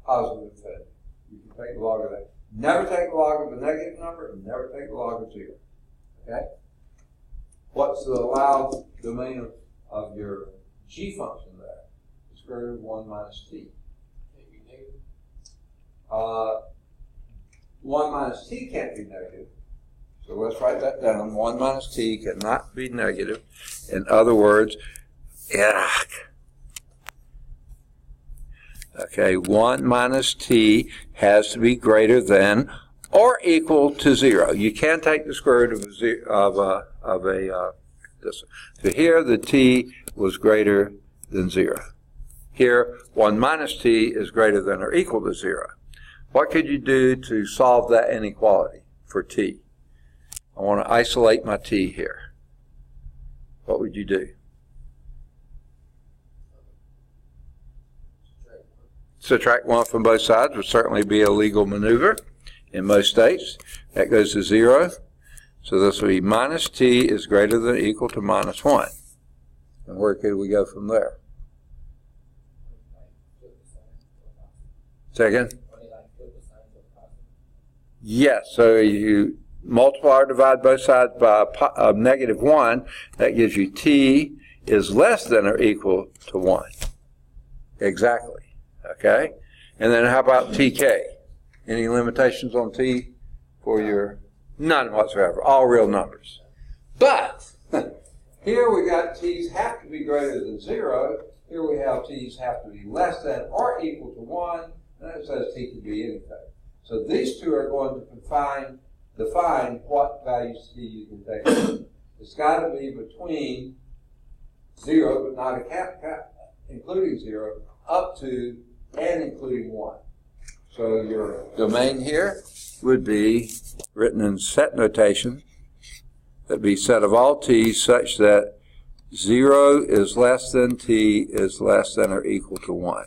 positive infinity. You can take the log of that. Never take the log of a negative number, and never take the log of 0. Okay? What's the allowed domain of your g function there? The square root of 1 minus t. 1 minus t can't be negative. So let's write that down. 1 minus t cannot be negative. In other words, yuck. Okay, 1 minus t has to be greater than or equal to 0. You can't take the square root of this. So here the t was greater than 0. Here 1 minus t is greater than or equal to 0. What could you do to solve that inequality for t? I want to isolate my t here. What would you do? Subtract 1 from both sides would certainly be a legal maneuver in most states. That goes to 0. So this will be minus t is greater than or equal to minus 1. And where could we go from there? Second? Yes, so you multiply or divide both sides by a negative 1. That gives you t is less than or equal to 1. Exactly. Okay? And then how about tk? Any limitations on t for your? None whatsoever. All real numbers. But here we got t's have to be greater than 0. Here we have t's have to be less than or equal to 1. And it says t can be anything. So these two are going to define what values t you can take. It's got to be between 0, but not including 0, up to and including 1. So your domain here would be written in set notation. That would be set of all t such that 0 is less than t is less than or equal to 1.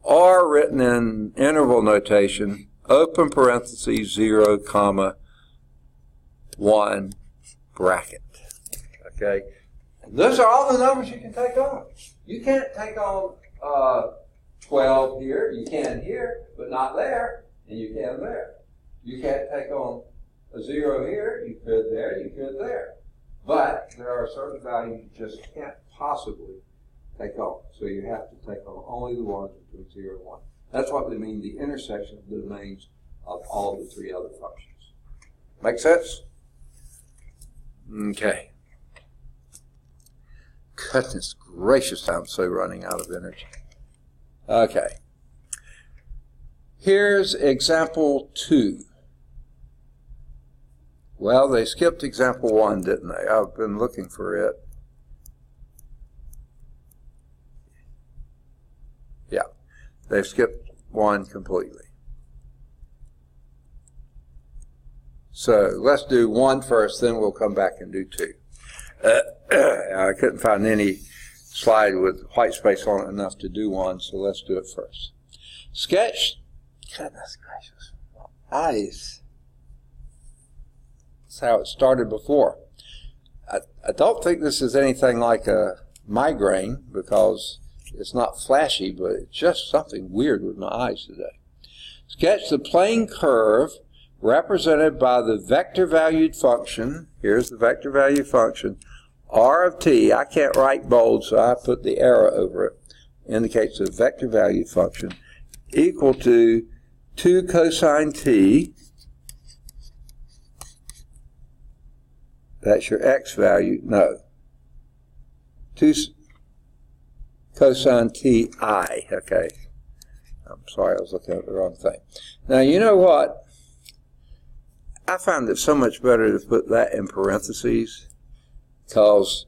Or written in interval notation, open parentheses 0, comma 1 bracket. Okay? And those are all the numbers you can take on. You can't take on 12 here. You can here, but not there. And you can there. You can't take on a 0 here. You could there. You could there. But there are certain values you just can't possibly take on. So you have to take on only the ones between 0 and 1. That's what they mean, the intersection of the domains of all the three other functions. Make sense? Okay. Goodness gracious, I'm so running out of energy. Okay. Here's example 2. Well, they skipped example 1, didn't they? I've been looking for it. Yeah, they've skipped 1 completely. So let's do 1 first, then we'll come back and do 2. I couldn't find any slide with white space on it enough to do 1, so let's do it first. Sketch. Goodness gracious. Eyes. That's how it started before. I don't think this is anything like a migraine because it's not flashy, but it's just something weird with my eyes today. Sketch the plane curve represented by the vector valued function. Here's the vector value function. R of t, I can't write bold, so I put the arrow over it. indicates a vector value function, equal to 2 cosine t, that's your x value, no, 2 cosine ti, okay. I'm sorry, I was looking at the wrong thing. Now, you know what? I find it so much better to put that in parentheses, because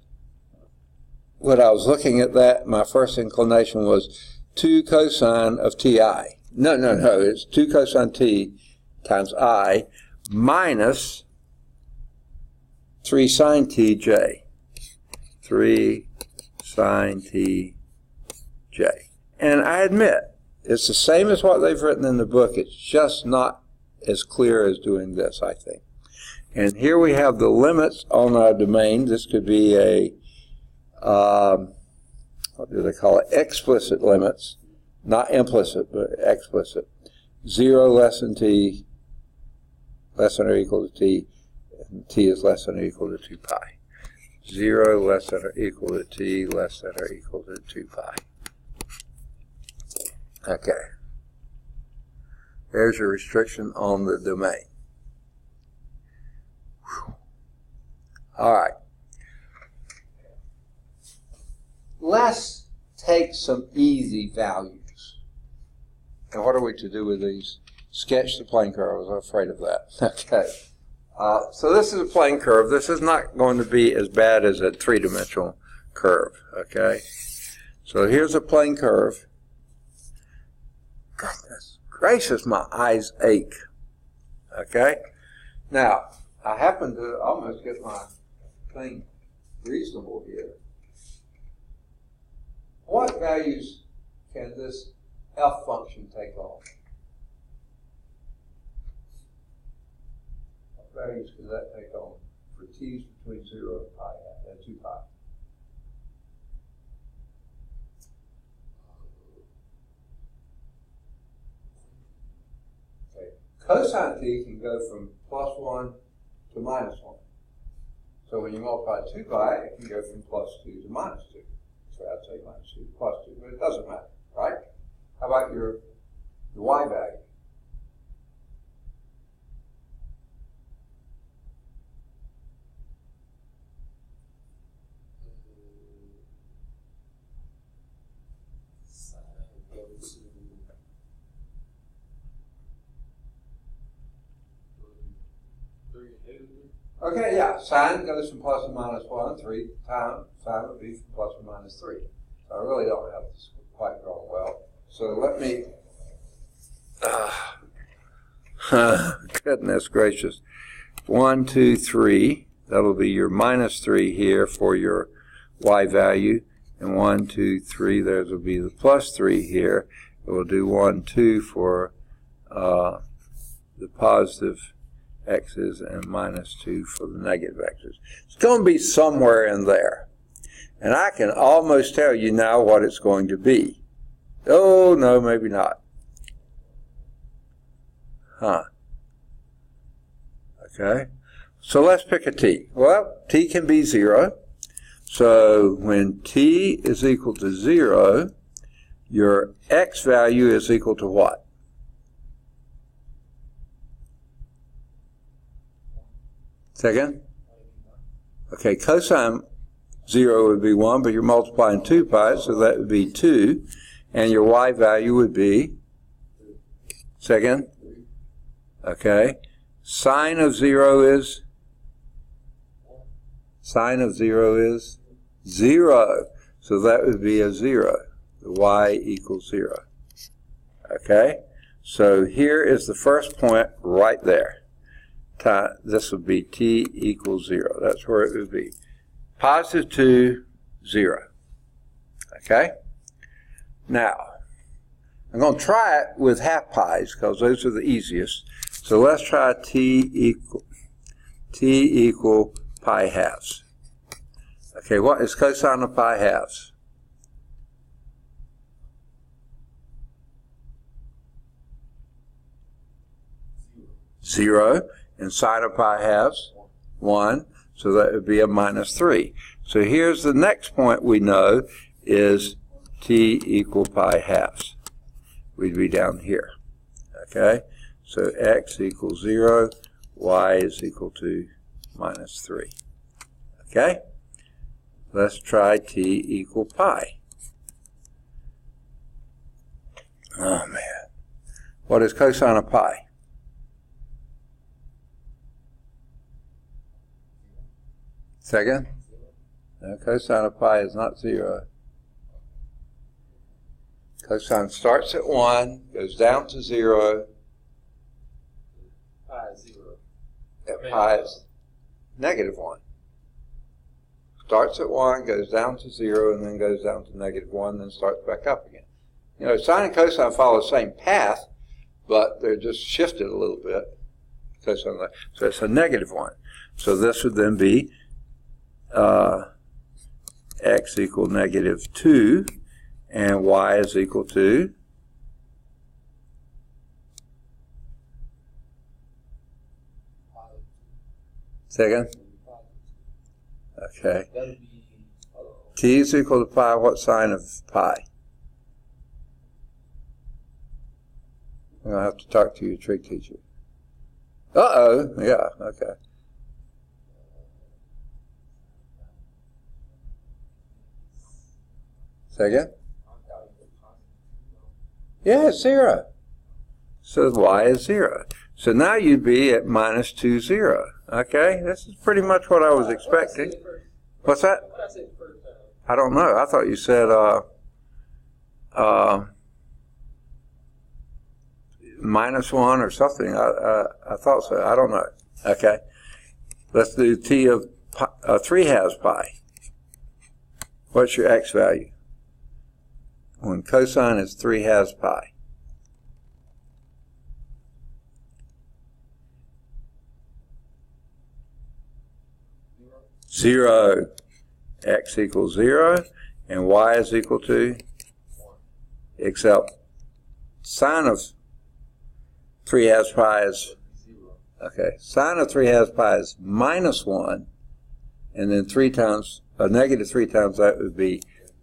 when I was looking at that, my first inclination was 2 cosine of ti. No, it's 2 cosine t times I minus 3 sine tj. 3 sine tj. And I admit, it's the same as what they've written in the book. It's just not as clear as doing this, I think. And here we have the limits on our domain. This could be a, what do they call it? Explicit limits. Not implicit, but explicit. 0 less than t, less than or equal to t, and t is less than or equal to 2 pi. 0 less than or equal to t, less than or equal to 2 pi. Okay. There's your restriction on the domain. Whew. All right. Let's take some easy values. And what are we to do with these? Sketch the plane curve. I was afraid of that. Okay. So this is a plane curve. This is not going to be as bad as a three-dimensional curve. Okay. So here's a plane curve. Goodness gracious, my eyes ache. Okay? Now, I happen to almost get my thing reasonable here. What values can this f function take on? What values can that take on for t's between 0 and pi and 2 pi? Cosine t can go from +1 to -1. So when you multiply 2 pi, it can go from +2 to -2. So I'd say -2 to +2, but it doesn't matter, right? How about your y value? Okay, yeah, sine goes from plus and minus 1, 3 times sine would be from plus or minus 3. So I really don't have this quite drawn well. So let me, goodness gracious, 1, 2, 3, that'll be your -3 here for your y value, and 1, 2, 3, there will be the +3 here. It will do 1, 2 for the positive x's and -2 for the negative x's. It's going to be somewhere in there. And I can almost tell you now what it's going to be. Oh, no, maybe not. Okay. So let's pick a t. Well, t can be 0. So when t is equal to 0, your x value is equal to what? Second? Okay, cosine 0 would be 1, but you're multiplying 2 pi, so that would be 2. And your y value would be? Second? Okay. Sine of 0 is? Sine of 0 is? 0. So that would be a 0. The y equals 0. Okay? So here is the first point right there. This would be t equals 0. That's where it would be. Positive 2, 0. Okay? Now, I'm going to try it with half pi's because those are the easiest. So let's try t equal pi halves. Okay, what is cosine of pi halves? Zero. And sine of pi halves? 1. So that would be a -3. So here's the next point we know is t equal pi halves. We'd be down here. Okay? So x equals 0, y is equal to minus 3. Okay? Let's try t equal pi. Oh, man. What is cosine of pi? Second? No, cosine of pi is not 0. Cosine starts at 1, goes down to 0. Pi is 0. Pi is negative 1. Starts at 1, goes down to 0, and then goes down to negative 1, then starts back up again. You know, sine and cosine follow the same path, but they're just shifted a little bit. So it's a negative 1. So this would then be x equal negative 2, and y is equal to second. Okay. T is equal to pi. What sign of pi? I'm going to have to talk to your trig teacher. Uh-oh. Yeah, okay. Second? Yeah, it's 0. So y is 0. So now you'd be at minus 2, 0. Okay? This is pretty much what I was expecting. What's that? I don't know. I thought you said minus 1 or something. I thought so. I don't know. Okay. Let's do t of pi, 3 halves pi. What's your x value? When cosine is 3 halves pi. Zero. X equals 0, and y is equal to 1. Except sine of 3 halves pi is 0. Okay. Sine of 3 halves pi is minus 1, and then 3 times, negative 3 times that would be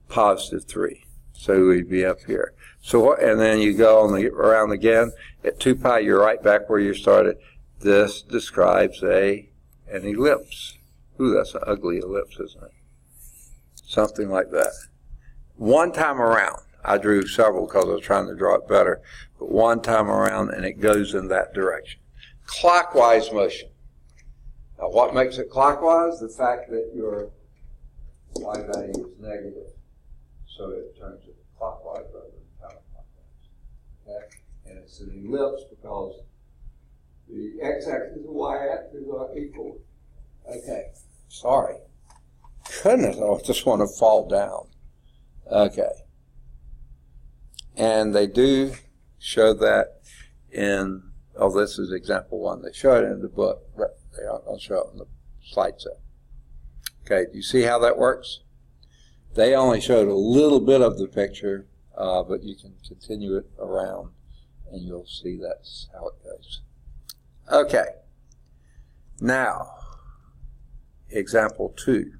positive 3. So we'd be up here. So, and then you go on around again. At 2 pi, you're right back where you started. This describes an ellipse. Ooh, that's an ugly ellipse, isn't it? Something like that. One time around. I drew several because I was trying to draw it better. But one time around, and it goes in that direction. Clockwise motion. Now, what makes it clockwise? The fact that your y value is negative. So it turns it clockwise rather than counterclockwise. Okay? And it's an ellipse because the x-axis and y-axis are equal. Okay. Sorry. Goodness, I just want to fall down. Okay. And they do show that in, oh, this is example 1. They show it in the book, but they aren't going to show it in the slide set. Okay, do you see how that works? They only showed a little bit of the picture, but you can continue it around and you'll see that's how it goes. Okay. Now, example 2.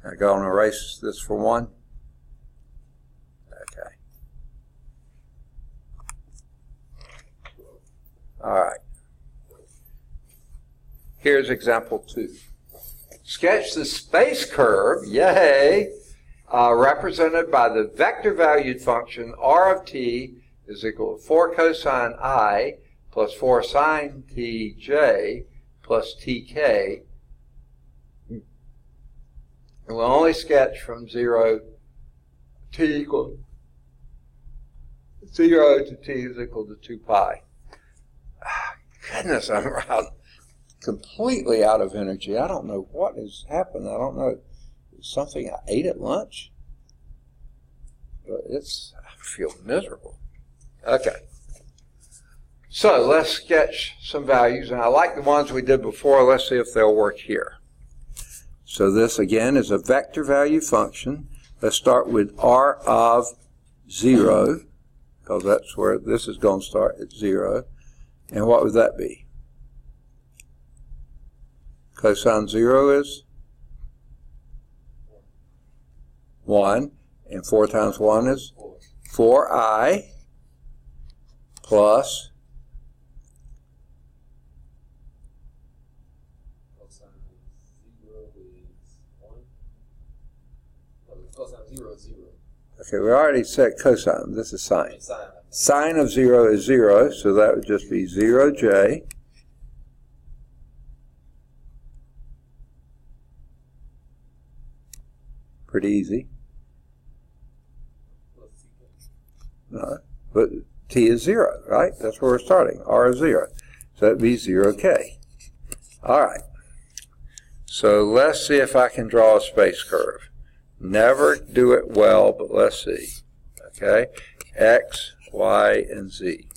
I'm going to erase this for 1. Okay. All right. Here's example 2. Sketch the space curve, yay, represented by the vector-valued function r of t is equal to 4 cosine I plus 4 sine tj plus tk. And we'll only sketch from 0, t equal 0 to t is equal to 2 pi. Goodness, I'm completely out of energy. I don't know what has happened. I don't know. It's something I ate at lunch. But I feel miserable. Okay. So let's sketch some values. And I like the ones we did before. Let's see if they'll work here. So this, again, is a vector value function. Let's start with r of 0, because that's where this is going to start at 0. And what would that be? Cosine 0 is 1. And 4 times 1 is 4i plus cosine 0 is 0. Okay, we already said cosine. This is sine. Sine of 0 is 0, so that would just be 0j pretty easy. No, but t is 0, right? That's where we're starting. R is 0. So that would be 0k. All right. So let's see if I can draw a space curve. Never do it well, but let's see. Okay? X, Y, and Z.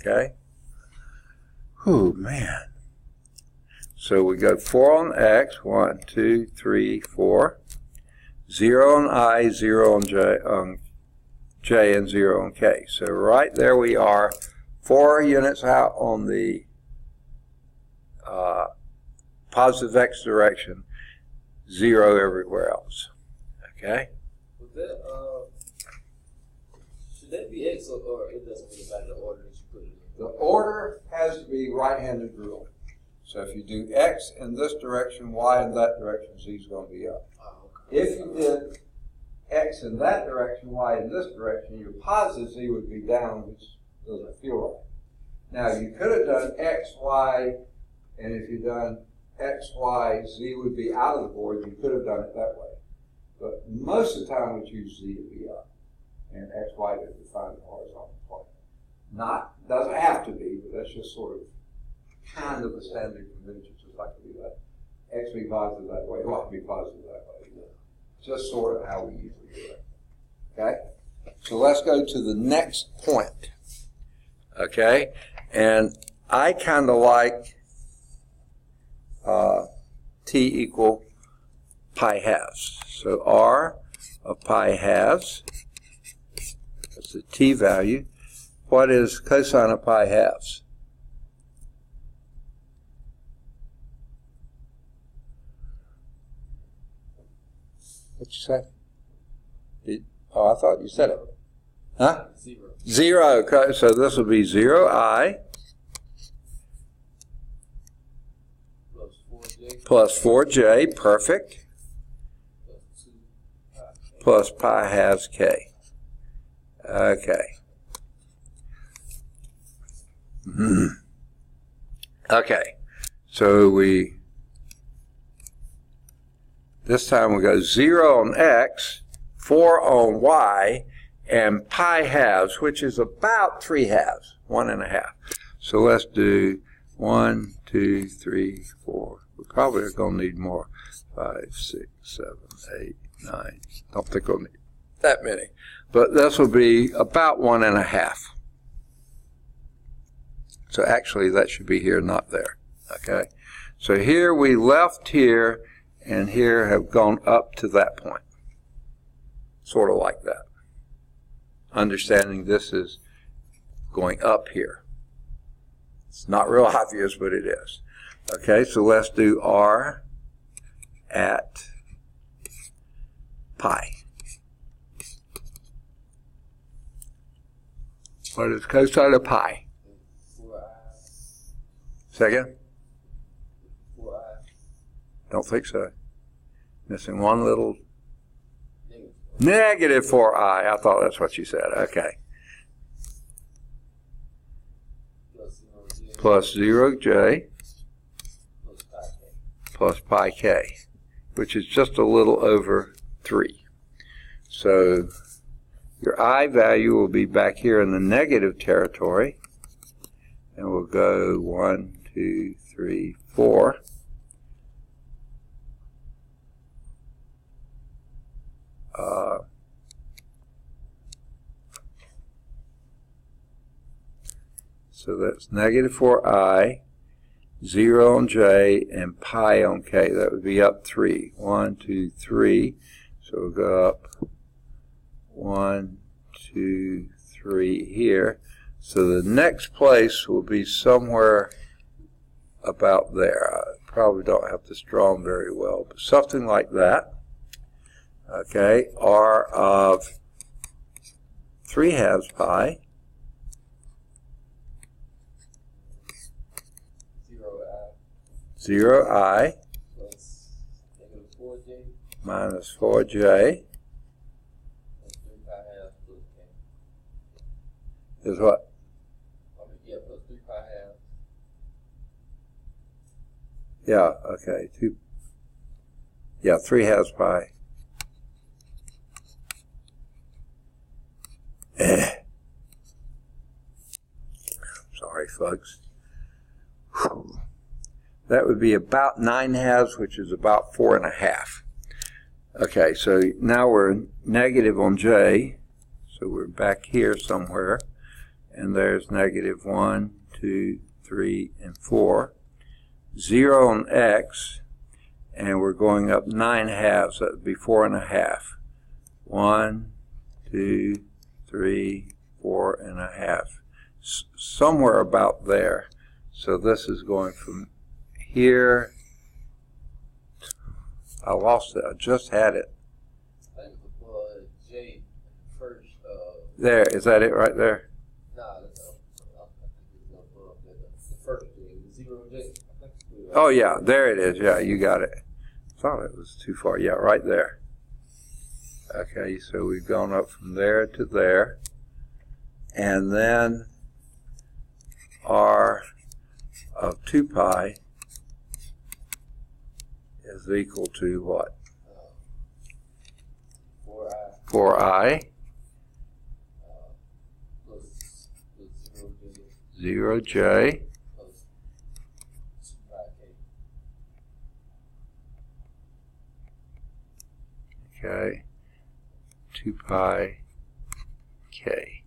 Okay? Whew, man. So we go 4 on X, 1, 2, 3, 4. 0 on I, 0 on J, and 0 on K. So right there we are, 4 units out on the positive X direction, 0 everywhere else. Okay? Would that, should that be X or it doesn't really matter the order that you put it in? The order has to be right-handed rule. So if you do X in this direction, Y in that direction, Z is going to be up. Oh, okay. If you did X in that direction, Y in this direction, your positive Z would be down, which doesn't feel right. Now, you could have done X, Y, and if you'd done X, Y, Z would be out of the board. You could have done it that way. But most of the time, we choose Z to be up, and X, Y to define the horizontal plane. Doesn't have to be, but that's just sort of kind of a standard convention, just like to do that. X be positive that way, Y be positive that way. Just sort of how we usually do it. Okay? So let's go to the next point. Okay? And I kind of like t equal pi halves. So r of pi halves, that's the t value. What is cosine of pi halves? What you say? I thought you said it. Huh? 0. 0. Okay, so this will be 0i plus 4j, perfect, plus pi halves k. Okay. Okay, so this time we go 0 on x, 4 on y, and pi halves, which is about 3 halves, 1.5. So let's do 1, 2, 3, 4. We probably are going to need more. 5, 6, 7, 8, 9. Don't think we'll need that many. But this will be about 1.5. So actually that should be here, not there. Okay? So here we left here, and here have gone up to that point. Sort of like that. Understanding this is going up here. It's not real obvious, but it is. Okay, so let's do r at pi. What is cosine of pi? 4i. Second? 4i. Don't think so. Missing one little negative 4i. I thought that's what you said. Okay. Plus 0j plus pi k, which is just a little over 3. So your I value will be back here in the negative territory, and we'll go 1, 2, 3, 4. So that's negative 4i, 0 on j, and pi on k. That would be up 3. 1, 2, 3. So we'll go up 1, 2, 3 here. So the next place will be somewhere about there. I probably don't have this drawn very well, but something like that. okay, are of 3/2 pi, 0I plus negative 4j minus 4j plus 3 pi half plus k. is what? Yeah, plus 3 pi half. Yeah, okay, 3/2 pi. Sorry, folks. Whew. That would be about 9/2, which is about 4.5. Okay, so now we're negative on j, so we're back here somewhere, and there's negative 1, 2, 3, and 4. 0 on x, and we're going up 9/2, that would be 4.5. 1, 2, 3, 4.5. Somewhere about there. So this is going from here. I lost it. I just had it. I think it's above j first. There. Is that it right there? Nah, that's I think it's above the first j, the 0j. Oh, yeah. There it is. Yeah, you got it. I thought it was too far. Yeah, right there. Okay, so we've gone up from there to there. And then r of 2 pi is equal to what? 4i Plus 0j plus 2 pi k. okay, 2 pi k.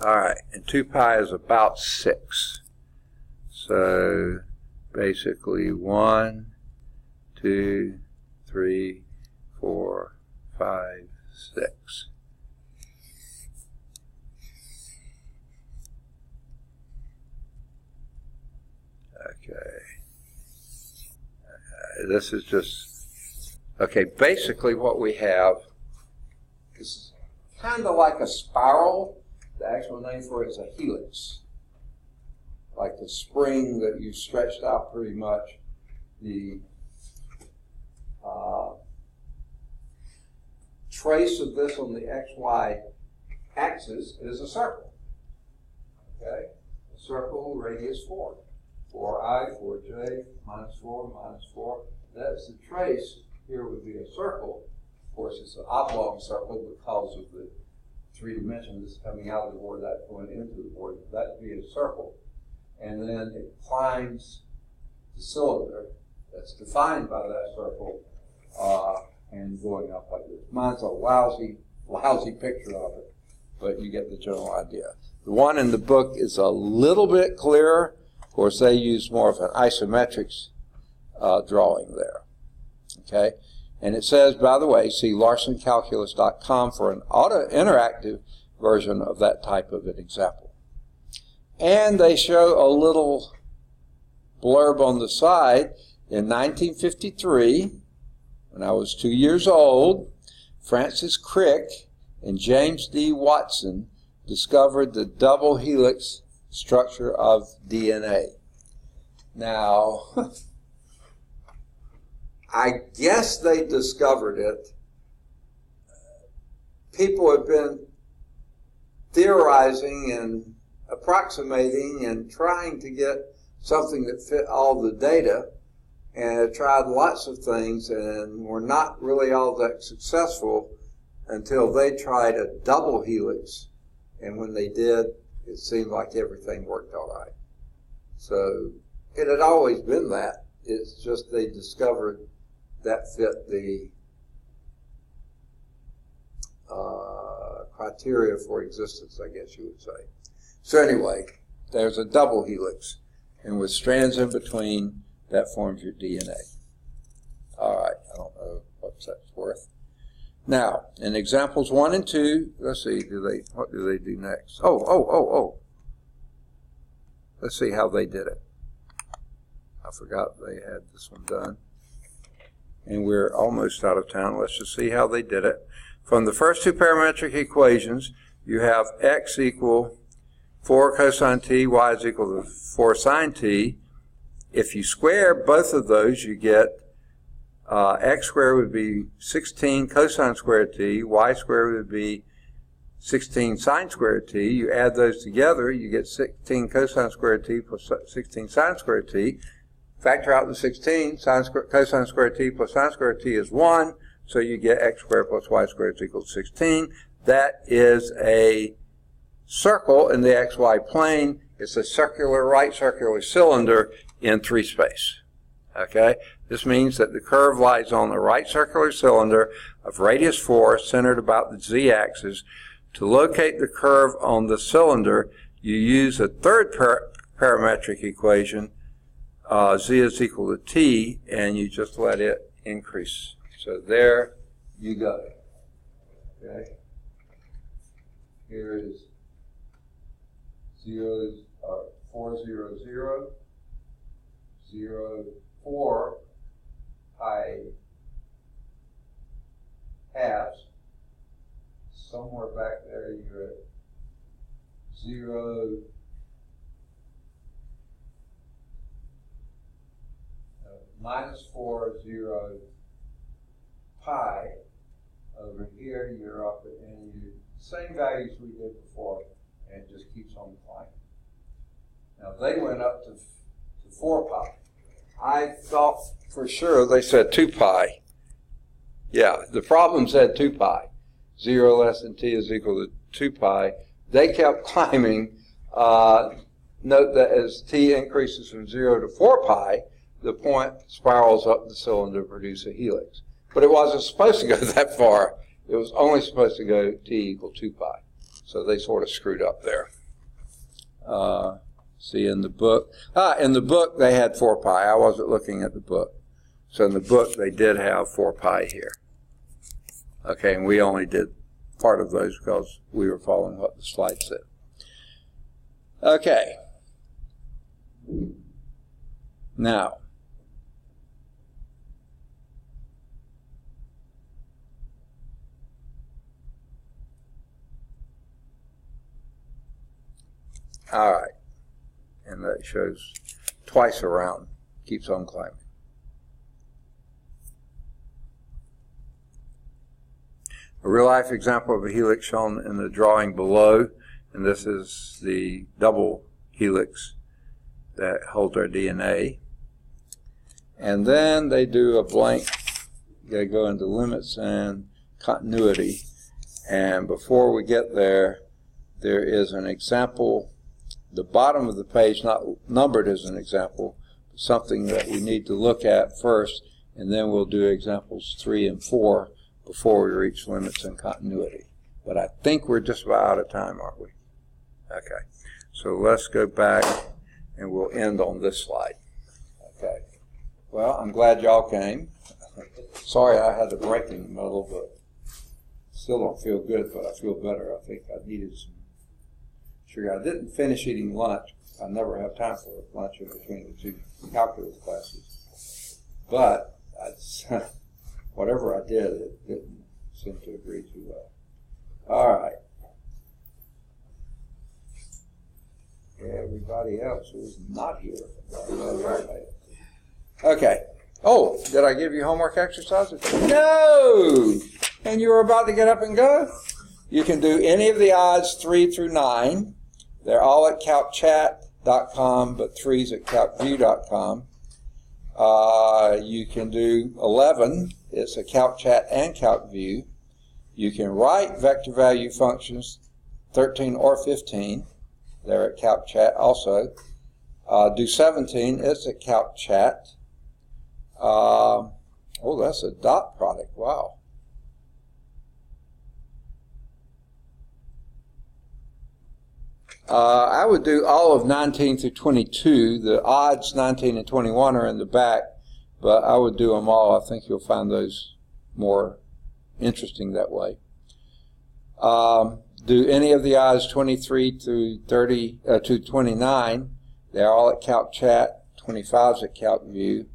All right, and 2 pi is about 6. So basically 1, 2, 3, 4, 5, 6. Okay. This is just, okay, basically what we have is kind of like a spiral. The actual name for it is a helix. Like the spring that you stretched out pretty much. The trace of this on the XY axis is a circle. Okay? A circle, radius 4. 4i, 4j, minus 4, minus 4. That's the trace. Here would be a circle. Of course, it's an oblong circle because of the 3 dimensions coming out of the board, that going into the board. That would be a circle. And then it climbs the cylinder that's defined by that circle and going up like this. Mine's a lousy picture of it, but you get the general idea. The one in the book is a little bit clearer. Of course, they use more of an isometrics drawing there. Okay? And it says, by the way, see larsoncalculus.com for an interactive version of that type of an example. And they show a little blurb on the side. In 1953, when I was 2 years old, Francis Crick and James D. Watson discovered the double helix structure of DNA. Now, I guess they discovered it. People have been theorizing and approximating and trying to get something that fit all the data, and have tried lots of things and were not really all that successful until they tried a double helix, and when they did, it seemed like everything worked all right. So it had always been that. It's just they discovered that fit the criteria for existence, I guess you would say. So anyway, there's a double helix, and with strands in between, that forms your DNA. All right, I don't know what that's worth. Now, in examples 1 and 2, let's see, what do they do next? Oh. Let's see how they did it. I forgot they had this one done. and we're almost out of time. Let's just see how they did it. From the first two parametric equations, you have x equal 4 cosine t, y is equal to 4 sine t. If you square both of those, you get x squared would be 16 cosine squared t, y squared would be 16 sine squared t. You add those together, you get 16 cosine squared t plus 16 sine squared t. Factor out the 16, cosine squared t plus sine squared t is 1, so you get x squared plus y squared is equal to 16. That is a circle in the xy plane. It's a circular, right circular cylinder in 3 space. Okay? This means that the curve lies on the right circular cylinder of radius 4, centered about the z-axis. To locate the curve on the cylinder, you use a third parametric equation, z is equal to t, and you just let it increase. So there you go. Okay? Here is 4, 0, 0, 0, 4 pi halves. Somewhere back there you're at 0, minus 4, 0, pi. Over here you're up at, and you same values we did before, and it just keeps on climbing. Now they went up to 4 pi. I thought for sure they said 2 pi. Yeah, the problem said 2 pi. 0 less than t is equal to 2 pi. They kept climbing. Note that as t increases from 0 to 4 pi, the point spirals up the cylinder to produce a helix. But it wasn't supposed to go that far. It was only supposed to go t equal 2 pi. So they sort of screwed up there. See in the book. In the book they had 4 pi. I wasn't looking at the book. So in the book they did have 4 pi here. Okay, and we only did part of those because we were following what the slide said. Okay. Now, all right, and that shows twice around, keeps on climbing. A real-life example of a helix shown in the drawing below, and this is the double helix that holds our DNA. And then they do a blank, they go into limits and continuity. And before we get there, there is an example, the bottom of the page, not numbered as an example, but something that we need to look at first, and then we'll do examples 3 and 4 before we reach limits and continuity. But I think we're just about out of time, aren't we? Okay, so let's go back and we'll end on this slide. Okay, well, I'm glad y'all came. Sorry I had to break in the middle, but still don't feel good, but I feel better. I think I needed some sugar. I didn't finish eating lunch. I never have time for lunch in between the 2 calculus classes. But whatever I did, it didn't seem to agree too well. All right. Everybody else who's not here. Okay. Oh, did I give you homework exercises? No! And you were about to get up and go? You can do any of the odds 3 through 9. They're all at calcchat.com, but 3's at calcview.com. You can do 11. It's a calcchat and calcview. You can write vector value functions 13 or 15. They're at calcchat also. Do 17. It's at calcchat. Oh, that's a dot product. Wow. I would do all of 19 through 22. The odds 19 and 21 are in the back, but I would do them all. I think you'll find those more interesting that way. Do any of the odds 23 through 30 to 29. They're all at calcchat. 25's at calcview.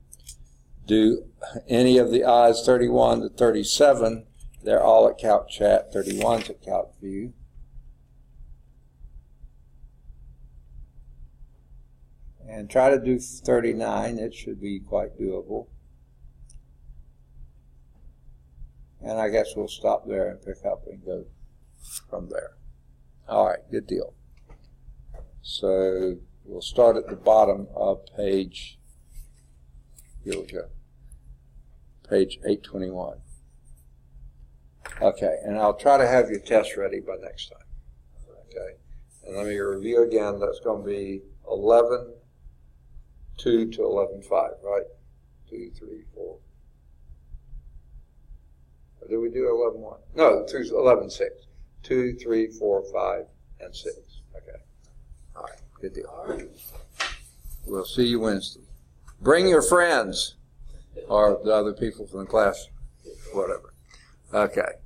do any of the odds 31 to 37. They're all at Calc Chat. 31's at Calc View. And try to do 39. It should be quite doable. And I guess we'll stop there and pick up and go from there. All right, good deal. So we'll start at the bottom of page, here we go, page 821. Okay, and I'll try to have your test ready by next time. Okay, and let me review again. That's going to be 11.2 to 11.5, right? 2, 3, 4. Or did we do 11.1? No, 11.6. 2, 3, 4, 5, and 6. Okay. All right. Good deal. All right. We'll see you Wednesday. Bring your friends or the other people from the class, whatever. Okay.